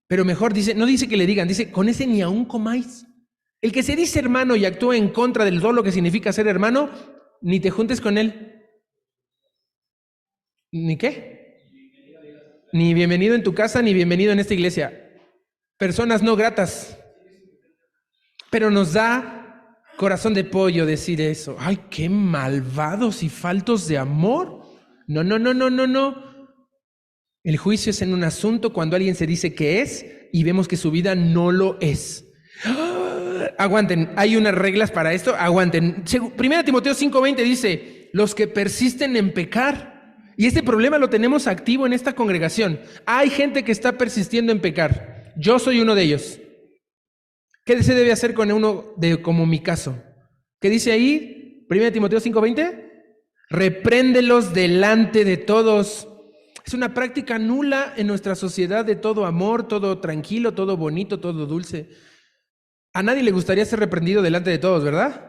pero mejor dice, no dice que le digan, dice, con ese ni aún comáis. El que se dice hermano y actúa en contra del todo lo que significa ser hermano, ni te juntes con él. ¿Ni qué? Ni bienvenido en tu casa, ni bienvenido en esta iglesia. personas no gratas. Pero nos da corazón de pollo decir eso. ¡Ay, qué malvados y faltos de amor! No, no, no, no, no, no. El juicio es en un asunto cuando alguien se dice que es y vemos que su vida no lo es. ¡Ah! Aguanten, hay unas reglas para esto, aguanten. 1 Timoteo 5:20 dice, los que persisten en pecar. Y este problema lo tenemos activo en esta congregación. Hay gente que está persistiendo en pecar. Yo soy uno de ellos. ¿Qué se debe hacer con uno como mi caso? ¿Qué dice ahí? 1 Timoteo 5:20. Repréndelos delante de todos. Es una práctica nula en nuestra sociedad de todo amor, todo tranquilo, todo bonito, todo dulce. A nadie le gustaría ser reprendido delante de todos, ¿verdad?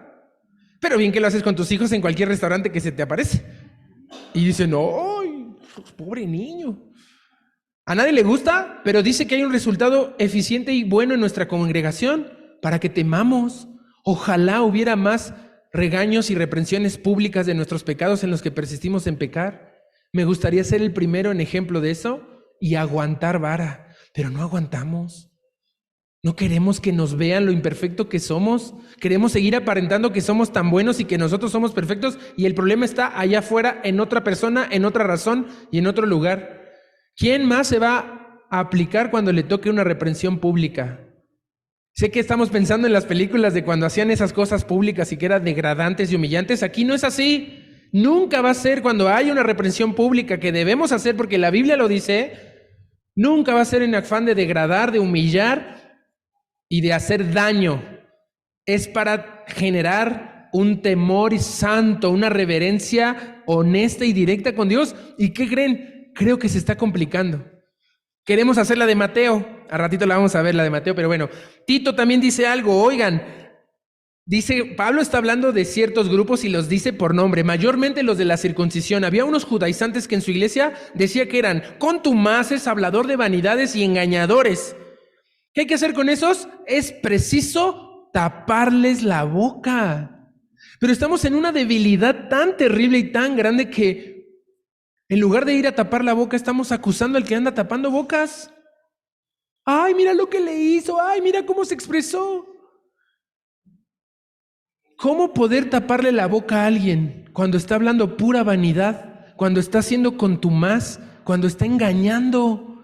Pero bien que lo haces con tus hijos en cualquier restaurante que se te aparece. Y dicen, ¡ay, pobre niño! A nadie le gusta, pero dice que hay un resultado eficiente y bueno en nuestra congregación para que temamos. Ojalá hubiera más regaños y reprensiones públicas de nuestros pecados en los que persistimos en pecar. Me gustaría ser el primero en ejemplo de eso y aguantar vara, pero no aguantamos. No queremos que nos vean lo imperfecto que somos. Queremos seguir aparentando que somos tan buenos y que nosotros somos perfectos y el problema está allá afuera, en otra persona, en otra razón y en otro lugar. ¿Quién más se va a aplicar cuando le toque una reprensión pública? Sé que estamos pensando en las películas de cuando hacían esas cosas públicas y que eran degradantes y humillantes. Aquí no es así. Nunca va a ser cuando hay una reprensión pública que debemos hacer porque la Biblia lo dice. Nunca va a ser en afán de degradar, de humillar y de hacer daño. Es para generar un temor santo, una reverencia honesta y directa con Dios. ¿Y qué creen? Creo que se está complicando. Queremos hacer la de Mateo. A ratito la vamos a ver, la de Mateo, pero bueno. Tito también dice algo, oigan. Dice, Pablo está hablando de ciertos grupos y los dice por nombre, mayormente los de la circuncisión. Había unos judaizantes que en su iglesia decía que eran contumaces, hablador de vanidades y engañadores. ¿Qué hay que hacer con esos? Es preciso taparles la boca. Pero estamos en una debilidad tan terrible y tan grande que en lugar de ir a tapar la boca, estamos acusando al que anda tapando bocas. ¡Ay, mira lo que le hizo! ¡Ay, mira cómo se expresó! ¿Cómo poder taparle la boca a alguien cuando está hablando pura vanidad, cuando está siendo contumaz, cuando está engañando?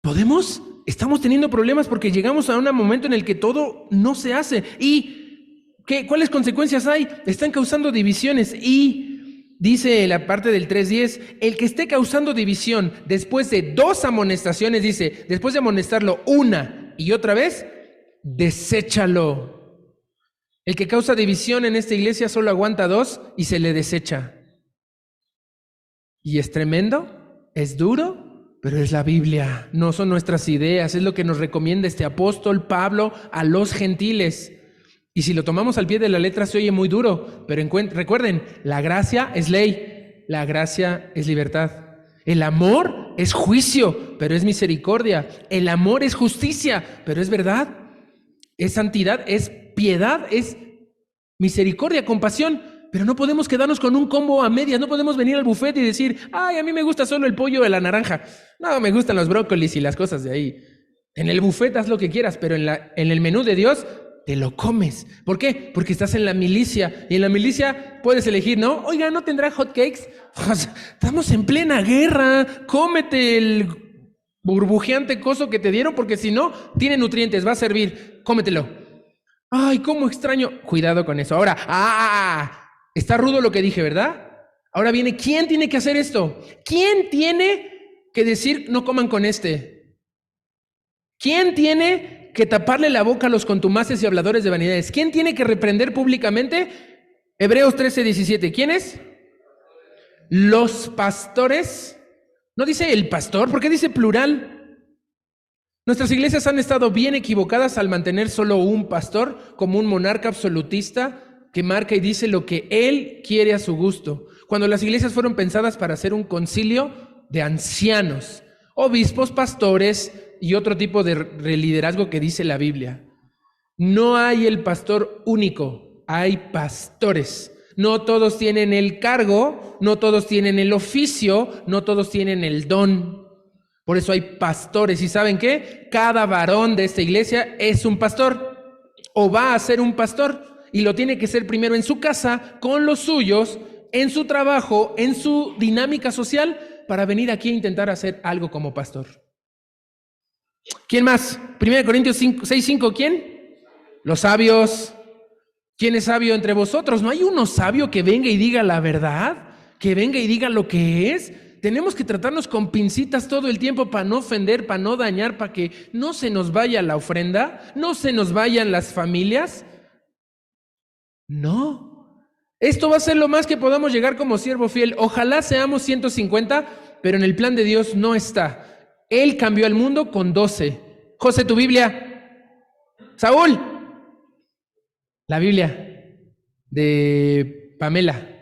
¿Podemos? Estamos teniendo problemas porque llegamos a un momento en el que todo no se hace. ¿Y cuáles consecuencias hay? Están causando divisiones y dice la parte del 3:10, el que esté causando división después de 2 amonestaciones, dice, después de amonestarlo una y otra vez, deséchalo. El que causa división en esta iglesia solo aguanta 2 y se le desecha. Y es tremendo, es duro, pero es la Biblia, no son nuestras ideas, es lo que nos recomienda este apóstol Pablo a los gentiles. Y si lo tomamos al pie de la letra se oye muy duro, pero recuerden, la gracia es ley, la gracia es libertad. El amor es juicio, pero es misericordia. El amor es justicia, pero es verdad. Es santidad, es piedad, es misericordia, compasión. Pero no podemos quedarnos con un combo a medias, no podemos venir al buffet y decir, ay, a mí me gusta solo el pollo de la naranja. No, me gustan los brócolis y las cosas de ahí. En el buffet haz lo que quieras, pero en el menú de Dios te lo comes. ¿Por qué? Porque estás en la milicia. Y en la milicia puedes elegir, ¿no? Oiga, ¿no tendrá hot cakes? Pues, estamos en plena guerra. Cómete el burbujeante coso que te dieron, porque si no, tiene nutrientes, va a servir. Cómetelo. Ay, cómo extraño. Cuidado con eso. Ahora, está rudo lo que dije, ¿verdad? Ahora viene, ¿quién tiene que hacer esto? ¿Quién tiene que decir, no coman con este? ¿Quién tiene que taparle la boca a los contumaces y habladores de vanidades? ¿Quién tiene que reprender públicamente? Hebreos 13:17. ¿Quién es? Los pastores. ¿No dice el pastor? ¿Por qué dice plural? Nuestras iglesias han estado bien equivocadas al mantener solo un pastor como un monarca absolutista que marca y dice lo que él quiere a su gusto. Cuando las iglesias fueron pensadas para hacer un concilio de ancianos, obispos, pastores y otro tipo de liderazgo que dice la Biblia. No hay el pastor único, hay pastores. No todos tienen el cargo, no todos tienen el oficio, no todos tienen el don. Por eso hay pastores. ¿Y saben qué? Cada varón de esta iglesia es un pastor o va a ser un pastor. Y lo tiene que ser primero en su casa, con los suyos, en su trabajo, en su dinámica social, para venir aquí a intentar hacer algo como pastor. ¿Quién más? 1 Corintios 6:5, ¿quién? Los sabios. ¿Quién es sabio entre vosotros? ¿No hay uno sabio que venga y diga la verdad? ¿Que venga y diga lo que es? Tenemos que tratarnos con pincitas todo el tiempo para no ofender, para no dañar, para que no se nos vaya la ofrenda, no se nos vayan las familias. No. Esto va a ser lo más que podamos llegar como siervo fiel. Ojalá seamos 150, pero en el plan de Dios no está. Él cambió al mundo con 12. José, tu Biblia. Saúl, la Biblia de Pamela.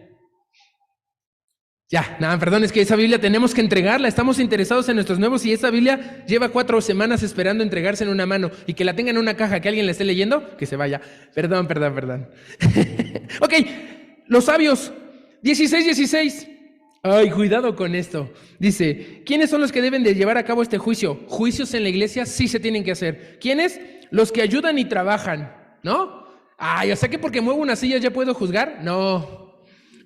Ya, nada, perdón, es que esa Biblia tenemos que entregarla. Estamos interesados en nuestros nuevos y esa Biblia lleva 4 semanas esperando entregarse en una mano y que la tengan en una caja, que alguien la esté leyendo, que se vaya. Perdón. Ok, los sabios, 16:16. Ay, cuidado con esto. Dice, ¿quiénes son los que deben de llevar a cabo este juicio? Juicios en la iglesia sí se tienen que hacer. ¿Quiénes? Los que ayudan y trabajan, ¿no? Ay, o sea que porque muevo una silla ya puedo juzgar. No.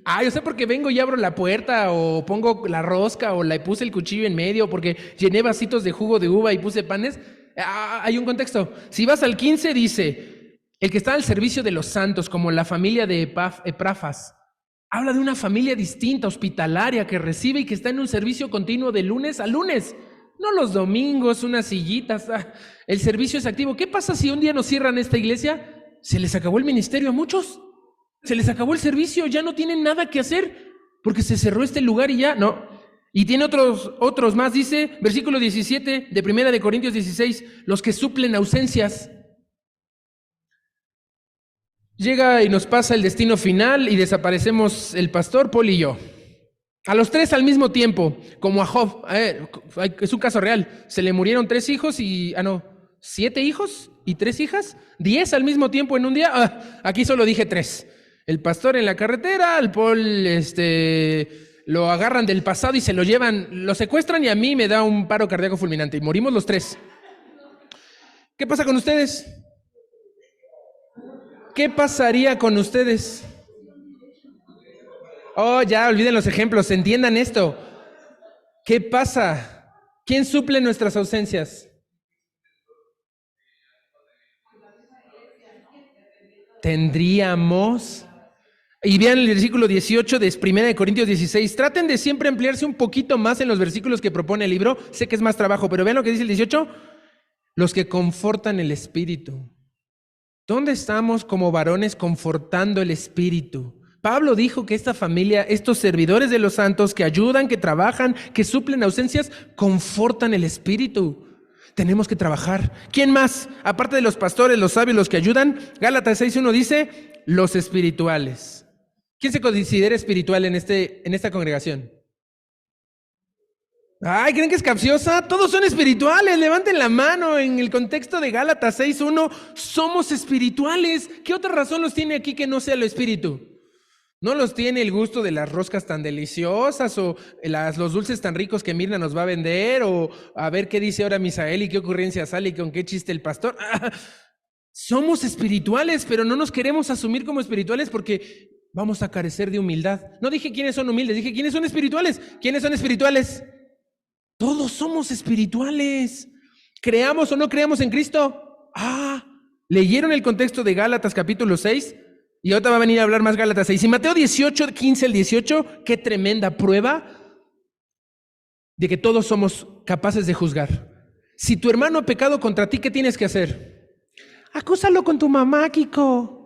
Ay, o sea porque vengo y abro la puerta o pongo la rosca o le puse el cuchillo en medio porque llené vasitos de jugo de uva y puse panes. Hay un contexto. Si vas al 15 dice, el que está al servicio de los santos, como la familia de Epafras. Habla de una familia distinta, hospitalaria, que recibe y que está en un servicio continuo de lunes a lunes. No los domingos, unas sillitas. El servicio es activo. ¿Qué pasa si un día nos cierran esta iglesia? ¿Se les acabó el ministerio a muchos? ¿Se les acabó el servicio? Ya no tienen nada que hacer porque se cerró este lugar y ya, no. Y tiene otros más, dice, versículo 17 de 1 Corintios 16, los que suplen ausencias. Llega y nos pasa el destino final y desaparecemos el pastor, Paul y yo. A los 3 al mismo tiempo, como a Job. Es un caso real. Se le murieron 3 hijos y... 7 hijos y 3 hijas. 10 al mismo tiempo en un día. Aquí solo dije 3. El pastor en la carretera, al Paul lo agarran del pasado y se lo llevan, lo secuestran y a mí me da un paro cardíaco fulminante. Y morimos los 3. ¿Qué pasa con ustedes? ¿Qué pasaría con ustedes? Oh, ya, olviden los ejemplos, entiendan esto. ¿Qué pasa? ¿Quién suple nuestras ausencias? Tendríamos... Y vean el versículo 18 de 1 Corintios 16. Traten de siempre ampliarse un poquito más en los versículos que propone el libro. Sé que es más trabajo, pero vean lo que dice el 18. Los que confortan el espíritu. ¿Dónde estamos como varones confortando el espíritu? Pablo dijo que esta familia, estos servidores de los santos que ayudan, que trabajan, que suplen ausencias, confortan el espíritu. Tenemos que trabajar. ¿Quién más? Aparte de los pastores, los sabios, los que ayudan. Gálatas 6:1 dice, los espirituales. ¿Quién se considera espiritual en esta congregación? Ay, ¿creen que es capciosa? Todos son espirituales, levanten la mano. En el contexto de Gálatas 6:1, somos espirituales. ¿Qué otra razón los tiene aquí que no sea lo espíritu? No los tiene el gusto de las roscas tan deliciosas o los dulces tan ricos que Mirna nos va a vender o a ver qué dice ahora Misael y qué ocurrencia sale y con qué chiste el pastor. Somos espirituales, pero no nos queremos asumir como espirituales porque vamos a carecer de humildad. No dije quiénes son humildes, dije quiénes son espirituales. ¿Quiénes son espirituales? Todos somos espirituales. Creamos o no creamos en Cristo. ¿Leyeron el contexto de Gálatas capítulo 6? Y ahorita va a venir a hablar más Gálatas 6. Y Mateo 18, 15 al 18, qué tremenda prueba de que todos somos capaces de juzgar. Si tu hermano ha pecado contra ti, ¿qué tienes que hacer? Acúsalo con tu mamá, Kiko.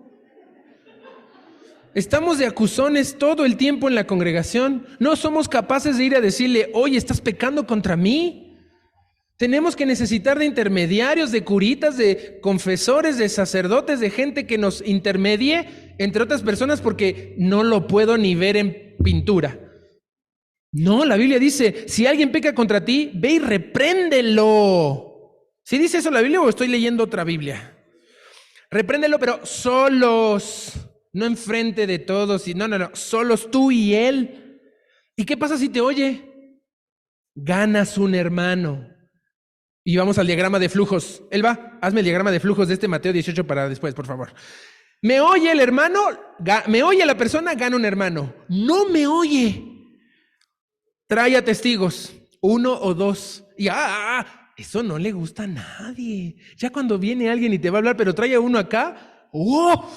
Estamos de acusones todo el tiempo en la congregación. No somos capaces de ir a decirle, oye, ¿estás pecando contra mí? Tenemos que necesitar de intermediarios, de curitas, de confesores, de sacerdotes, de gente que nos intermedie entre otras personas porque no lo puedo ni ver en pintura. No, la Biblia dice, si alguien peca contra ti, ve y repréndelo. ¿Sí dice eso la Biblia o estoy leyendo otra Biblia? Repréndelo, pero solos, no enfrente de todos. No, solos tú y él. ¿Y qué pasa si te oye? ganas un hermano. Y vamos al diagrama de flujos. Elba, hazme el diagrama de flujos de este Mateo 18 para después, por favor. Me oye el hermano, me oye la persona, gana un hermano. No me oye. Trae a testigos, 1 o 2. Y eso no le gusta a nadie. Ya cuando viene alguien y te va a hablar, pero trae a uno acá. ¡Oh!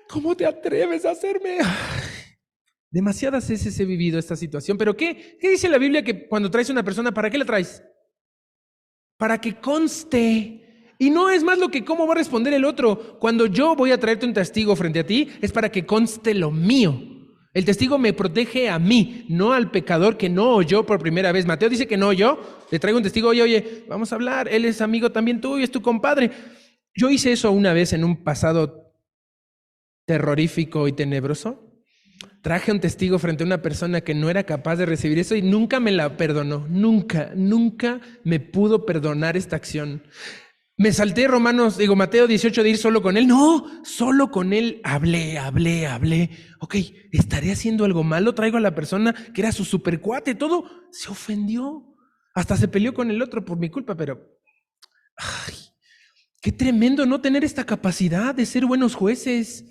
¿Cómo te atreves a hacerme? Demasiadas veces he vivido esta situación. ¿Pero qué dice la Biblia que cuando traes a una persona, para qué la traes? Para que conste. Y no es más lo que cómo va a responder el otro. Cuando yo voy a traerte un testigo frente a ti, es para que conste lo mío. El testigo me protege a mí, no al pecador que no oyó por primera vez. Mateo dice que no oyó. Le traigo un testigo, oye, vamos a hablar. Él es amigo también tuyo, es tu compadre. Yo hice eso una vez en un pasado terrorífico y tenebroso. Traje un testigo frente a una persona que no era capaz de recibir eso y nunca me la perdonó. Nunca me pudo perdonar esta acción. Me salté Mateo 18 de ir solo con él. No, solo con él hablé. Ok, ¿estaré haciendo algo malo? Traigo a la persona que era su supercuate, todo. Se ofendió. Hasta se peleó con el otro por mi culpa, pero... ¡Ay! ¡Qué tremendo no tener esta capacidad de ser buenos jueces!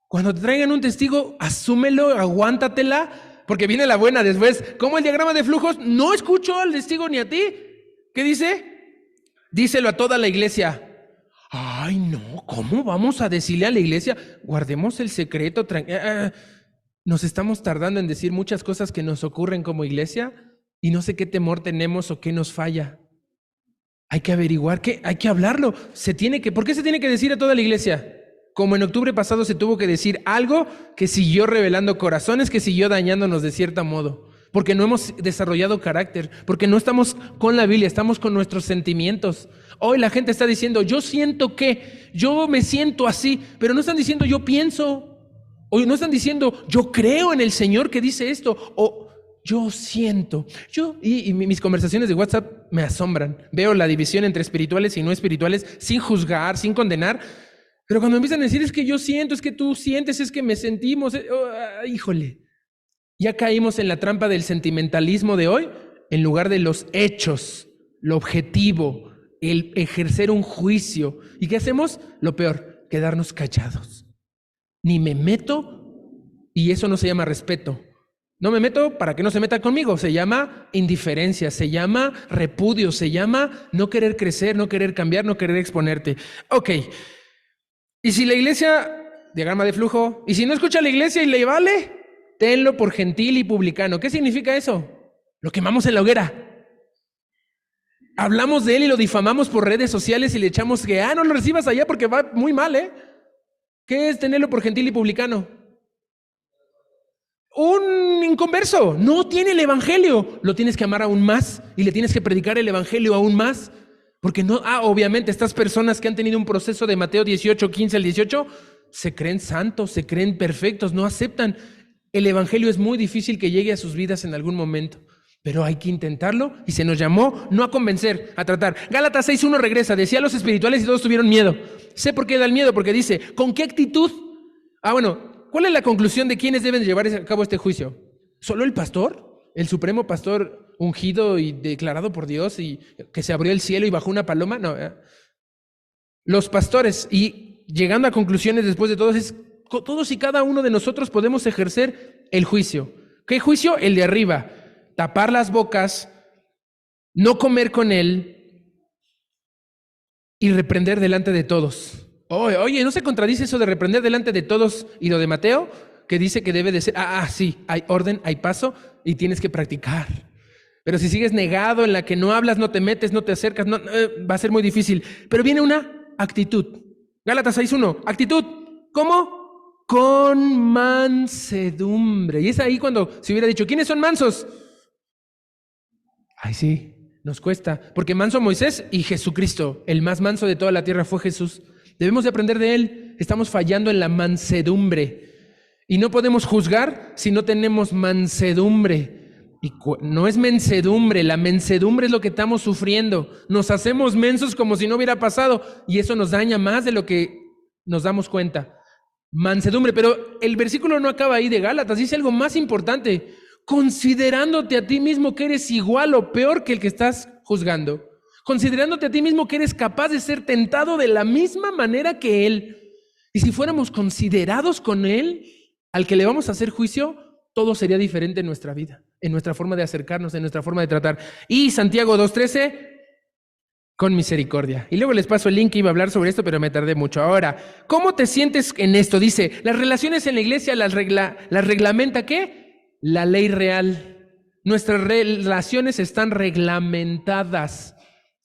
Cuando te traigan un testigo, asúmelo, aguántatela, porque viene la buena después. ¿Cómo el diagrama de flujos? No escucho al testigo ni a ti. ¿Qué dice? Díselo a toda la iglesia. Ay, no, ¿cómo vamos a decirle a la iglesia? Guardemos el secreto. Nos estamos tardando en decir muchas cosas que nos ocurren como iglesia y no sé qué temor tenemos o qué nos falla. Hay que averiguar, hay que hablarlo. ¿Por qué se tiene que decir a toda la iglesia? Como en octubre pasado se tuvo que decir algo que siguió revelando corazones, que siguió dañándonos de cierto modo. Porque no hemos desarrollado carácter, porque no estamos con la Biblia, estamos con nuestros sentimientos. Hoy la gente está diciendo, yo siento que, yo me siento así, pero no están diciendo yo pienso, o no están diciendo yo creo en el Señor que dice esto, o yo siento. Y mis conversaciones de WhatsApp me asombran. Veo la división entre espirituales y no espirituales, sin juzgar, sin condenar. Pero cuando empiezan a decir, es que yo siento, es que tú sientes, es que me sentimos, híjole. Ya caímos en la trampa del sentimentalismo de hoy, en lugar de los hechos, lo objetivo, el ejercer un juicio. ¿Y qué hacemos? Lo peor, quedarnos callados. Ni me meto, y eso no se llama respeto. No me meto para que no se meta conmigo, se llama indiferencia, se llama repudio, se llama no querer crecer, no querer cambiar, no querer exponerte. Ok. Y si la iglesia, diagrama de flujo, y si no escucha a la iglesia y le vale, tenlo por gentil y publicano. ¿Qué significa eso? Lo quemamos en la hoguera. Hablamos de él y lo difamamos por redes sociales y le echamos que, no lo recibas allá porque va muy mal, ¿eh? ¿Qué es tenerlo por gentil y publicano? Un inconverso, no tiene el evangelio. Lo tienes que amar aún más y le tienes que predicar el evangelio aún más. Porque obviamente estas personas que han tenido un proceso de Mateo 18, 15 al 18, se creen santos, se creen perfectos, no aceptan. El evangelio es muy difícil que llegue a sus vidas en algún momento, pero hay que intentarlo y se nos llamó no a convencer, a tratar. Gálatas 6:1 regresa, decía a los espirituales y todos tuvieron miedo. Sé por qué da el miedo, porque dice, ¿con qué actitud? ¿Cuál es la conclusión de quiénes deben llevar a cabo este juicio? ¿Solo el pastor? ¿El supremo pastor ungido y declarado por Dios y que se abrió el cielo y bajó una paloma? No. Los pastores, y llegando a conclusiones después de todo, todos y cada uno de nosotros podemos ejercer el juicio. ¿Qué juicio? El de arriba. Tapar las bocas, no comer con él y reprender delante de todos. Oye, ¿no se contradice eso de reprender delante de todos y lo de Mateo? Que dice que debe de ser, sí, hay orden, hay paso y tienes que practicar. Pero si sigues negado en la que no hablas, no te metes, no te acercas, va a ser muy difícil. Pero viene una actitud. Gálatas 6:1, actitud. ¿Cómo? Con mansedumbre. Y es ahí cuando se hubiera dicho, ¿quiénes son mansos? Ay, sí, nos cuesta. Porque manso Moisés y Jesucristo, el más manso de toda la tierra fue Jesús. Debemos de aprender de él. Estamos fallando en la mansedumbre. Y no podemos juzgar si no tenemos mansedumbre. Y no es mensedumbre, la mensedumbre es lo que estamos sufriendo. Nos hacemos mensos como si no hubiera pasado y eso nos daña más de lo que nos damos cuenta. Mansedumbre, pero el versículo no acaba ahí de Gálatas, dice algo más importante. considerándote a ti mismo que eres igual o peor que el que estás juzgando, considerándote a ti mismo que eres capaz de ser tentado de la misma manera que Él. Y si fuéramos considerados con Él, al que le vamos a hacer juicio, todo sería diferente en nuestra vida, en nuestra forma de acercarnos, en nuestra forma de tratar. Y Santiago 2:13, con misericordia. Y luego les paso el link que iba a hablar sobre esto, pero me tardé mucho. Ahora, ¿cómo te sientes en esto? Dice, las relaciones en la iglesia las reglamenta ¿qué? La ley real. Nuestras relaciones están reglamentadas.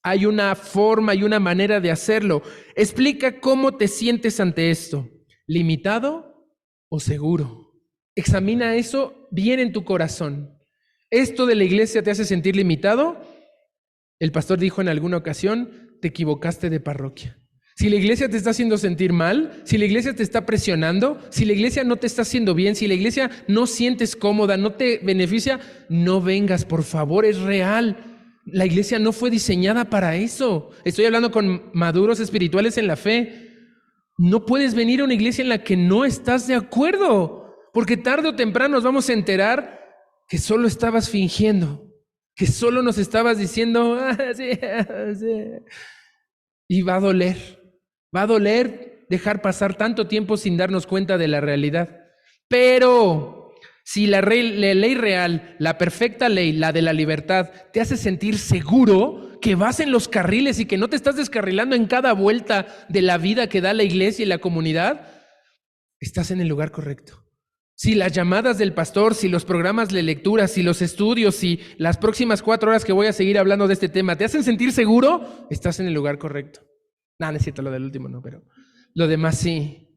Hay una forma y una manera de hacerlo. Explica cómo te sientes ante esto. ¿Limitado o seguro? Examina eso bien en tu corazón. ¿Esto de la iglesia te hace sentir limitado? El pastor dijo en alguna ocasión, te equivocaste de parroquia. Si la iglesia te está haciendo sentir mal, si la iglesia te está presionando, si la iglesia no te está haciendo bien, si la iglesia no sientes cómoda, no te beneficia, no vengas, por favor, es real. La iglesia no fue diseñada para eso. Estoy hablando con maduros espirituales en la fe. No puedes venir a una iglesia en la que no estás de acuerdo, porque tarde o temprano nos vamos a enterar que solo estabas fingiendo, que solo nos estabas diciendo, sí. Y va a doler dejar pasar tanto tiempo sin darnos cuenta de la realidad. Pero si la ley real, la perfecta ley, la de la libertad, te hace sentir seguro que vas en los carriles y que no te estás descarrilando en cada vuelta de la vida que da la iglesia y la comunidad, estás en el lugar correcto. Si las llamadas del pastor, si los programas de lectura, si los estudios, si las próximas 4 horas que voy a seguir hablando de este tema te hacen sentir seguro, estás en el lugar correcto. No es cierto, lo del último no, pero lo demás sí.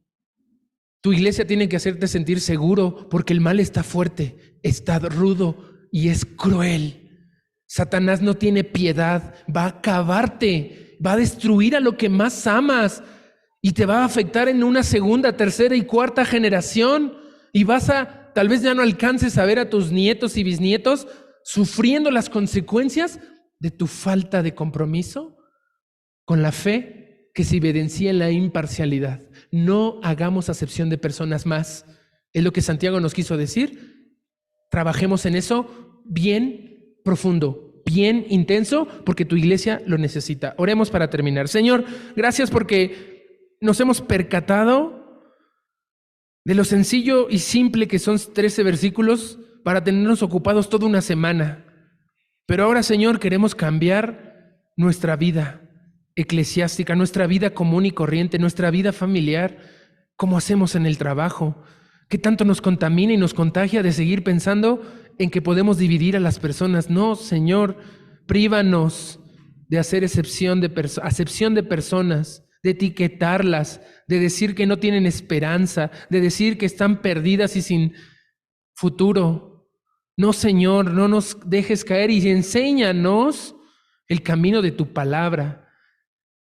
Tu iglesia tiene que hacerte sentir seguro porque el mal está fuerte, está rudo y es cruel. Satanás no tiene piedad, va a acabarte, va a destruir a lo que más amas y te va a afectar en una segunda, tercera y cuarta generación. Y tal vez ya no alcances a ver a tus nietos y bisnietos sufriendo las consecuencias de tu falta de compromiso con la fe que se evidencia en la imparcialidad. No hagamos acepción de personas más. Es lo que Santiago nos quiso decir. Trabajemos en eso bien profundo, bien intenso, porque tu iglesia lo necesita. Oremos para terminar. Señor, gracias porque nos hemos percatado de lo sencillo y simple que son 13 versículos para tenernos ocupados toda una semana. Pero ahora, Señor, queremos cambiar nuestra vida eclesiástica, nuestra vida común y corriente, nuestra vida familiar, como hacemos en el trabajo, que tanto nos contamina y nos contagia de seguir pensando en que podemos dividir a las personas. No, Señor, prívanos de hacer acepción de personas, de etiquetarlas, de decir que no tienen esperanza, de decir que están perdidas y sin futuro. No, Señor, no nos dejes caer y enséñanos el camino de tu palabra.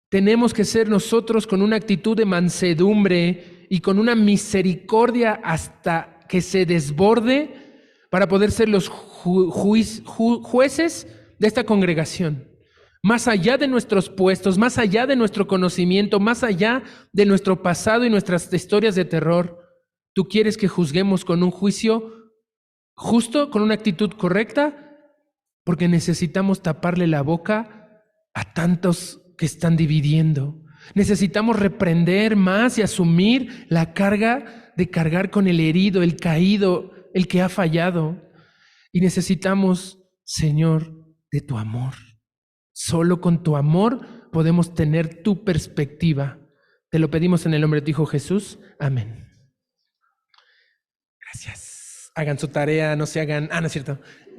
Tenemos que ser nosotros con una actitud de mansedumbre y con una misericordia hasta que se desborde para poder ser los jueces de esta congregación. Más allá de nuestros puestos, más allá de nuestro conocimiento, más allá de nuestro pasado y nuestras historias de terror, tú quieres que juzguemos con un juicio justo, con una actitud correcta, porque necesitamos taparle la boca a tantos que están dividiendo. Necesitamos reprender más y asumir la carga de cargar con el herido, el caído, el que ha fallado. Y necesitamos, Señor, de tu amor. Solo con tu amor podemos tener tu perspectiva. Te lo pedimos en el nombre de tu Hijo Jesús. Amén. Gracias. Hagan su tarea, no se hagan... no es cierto.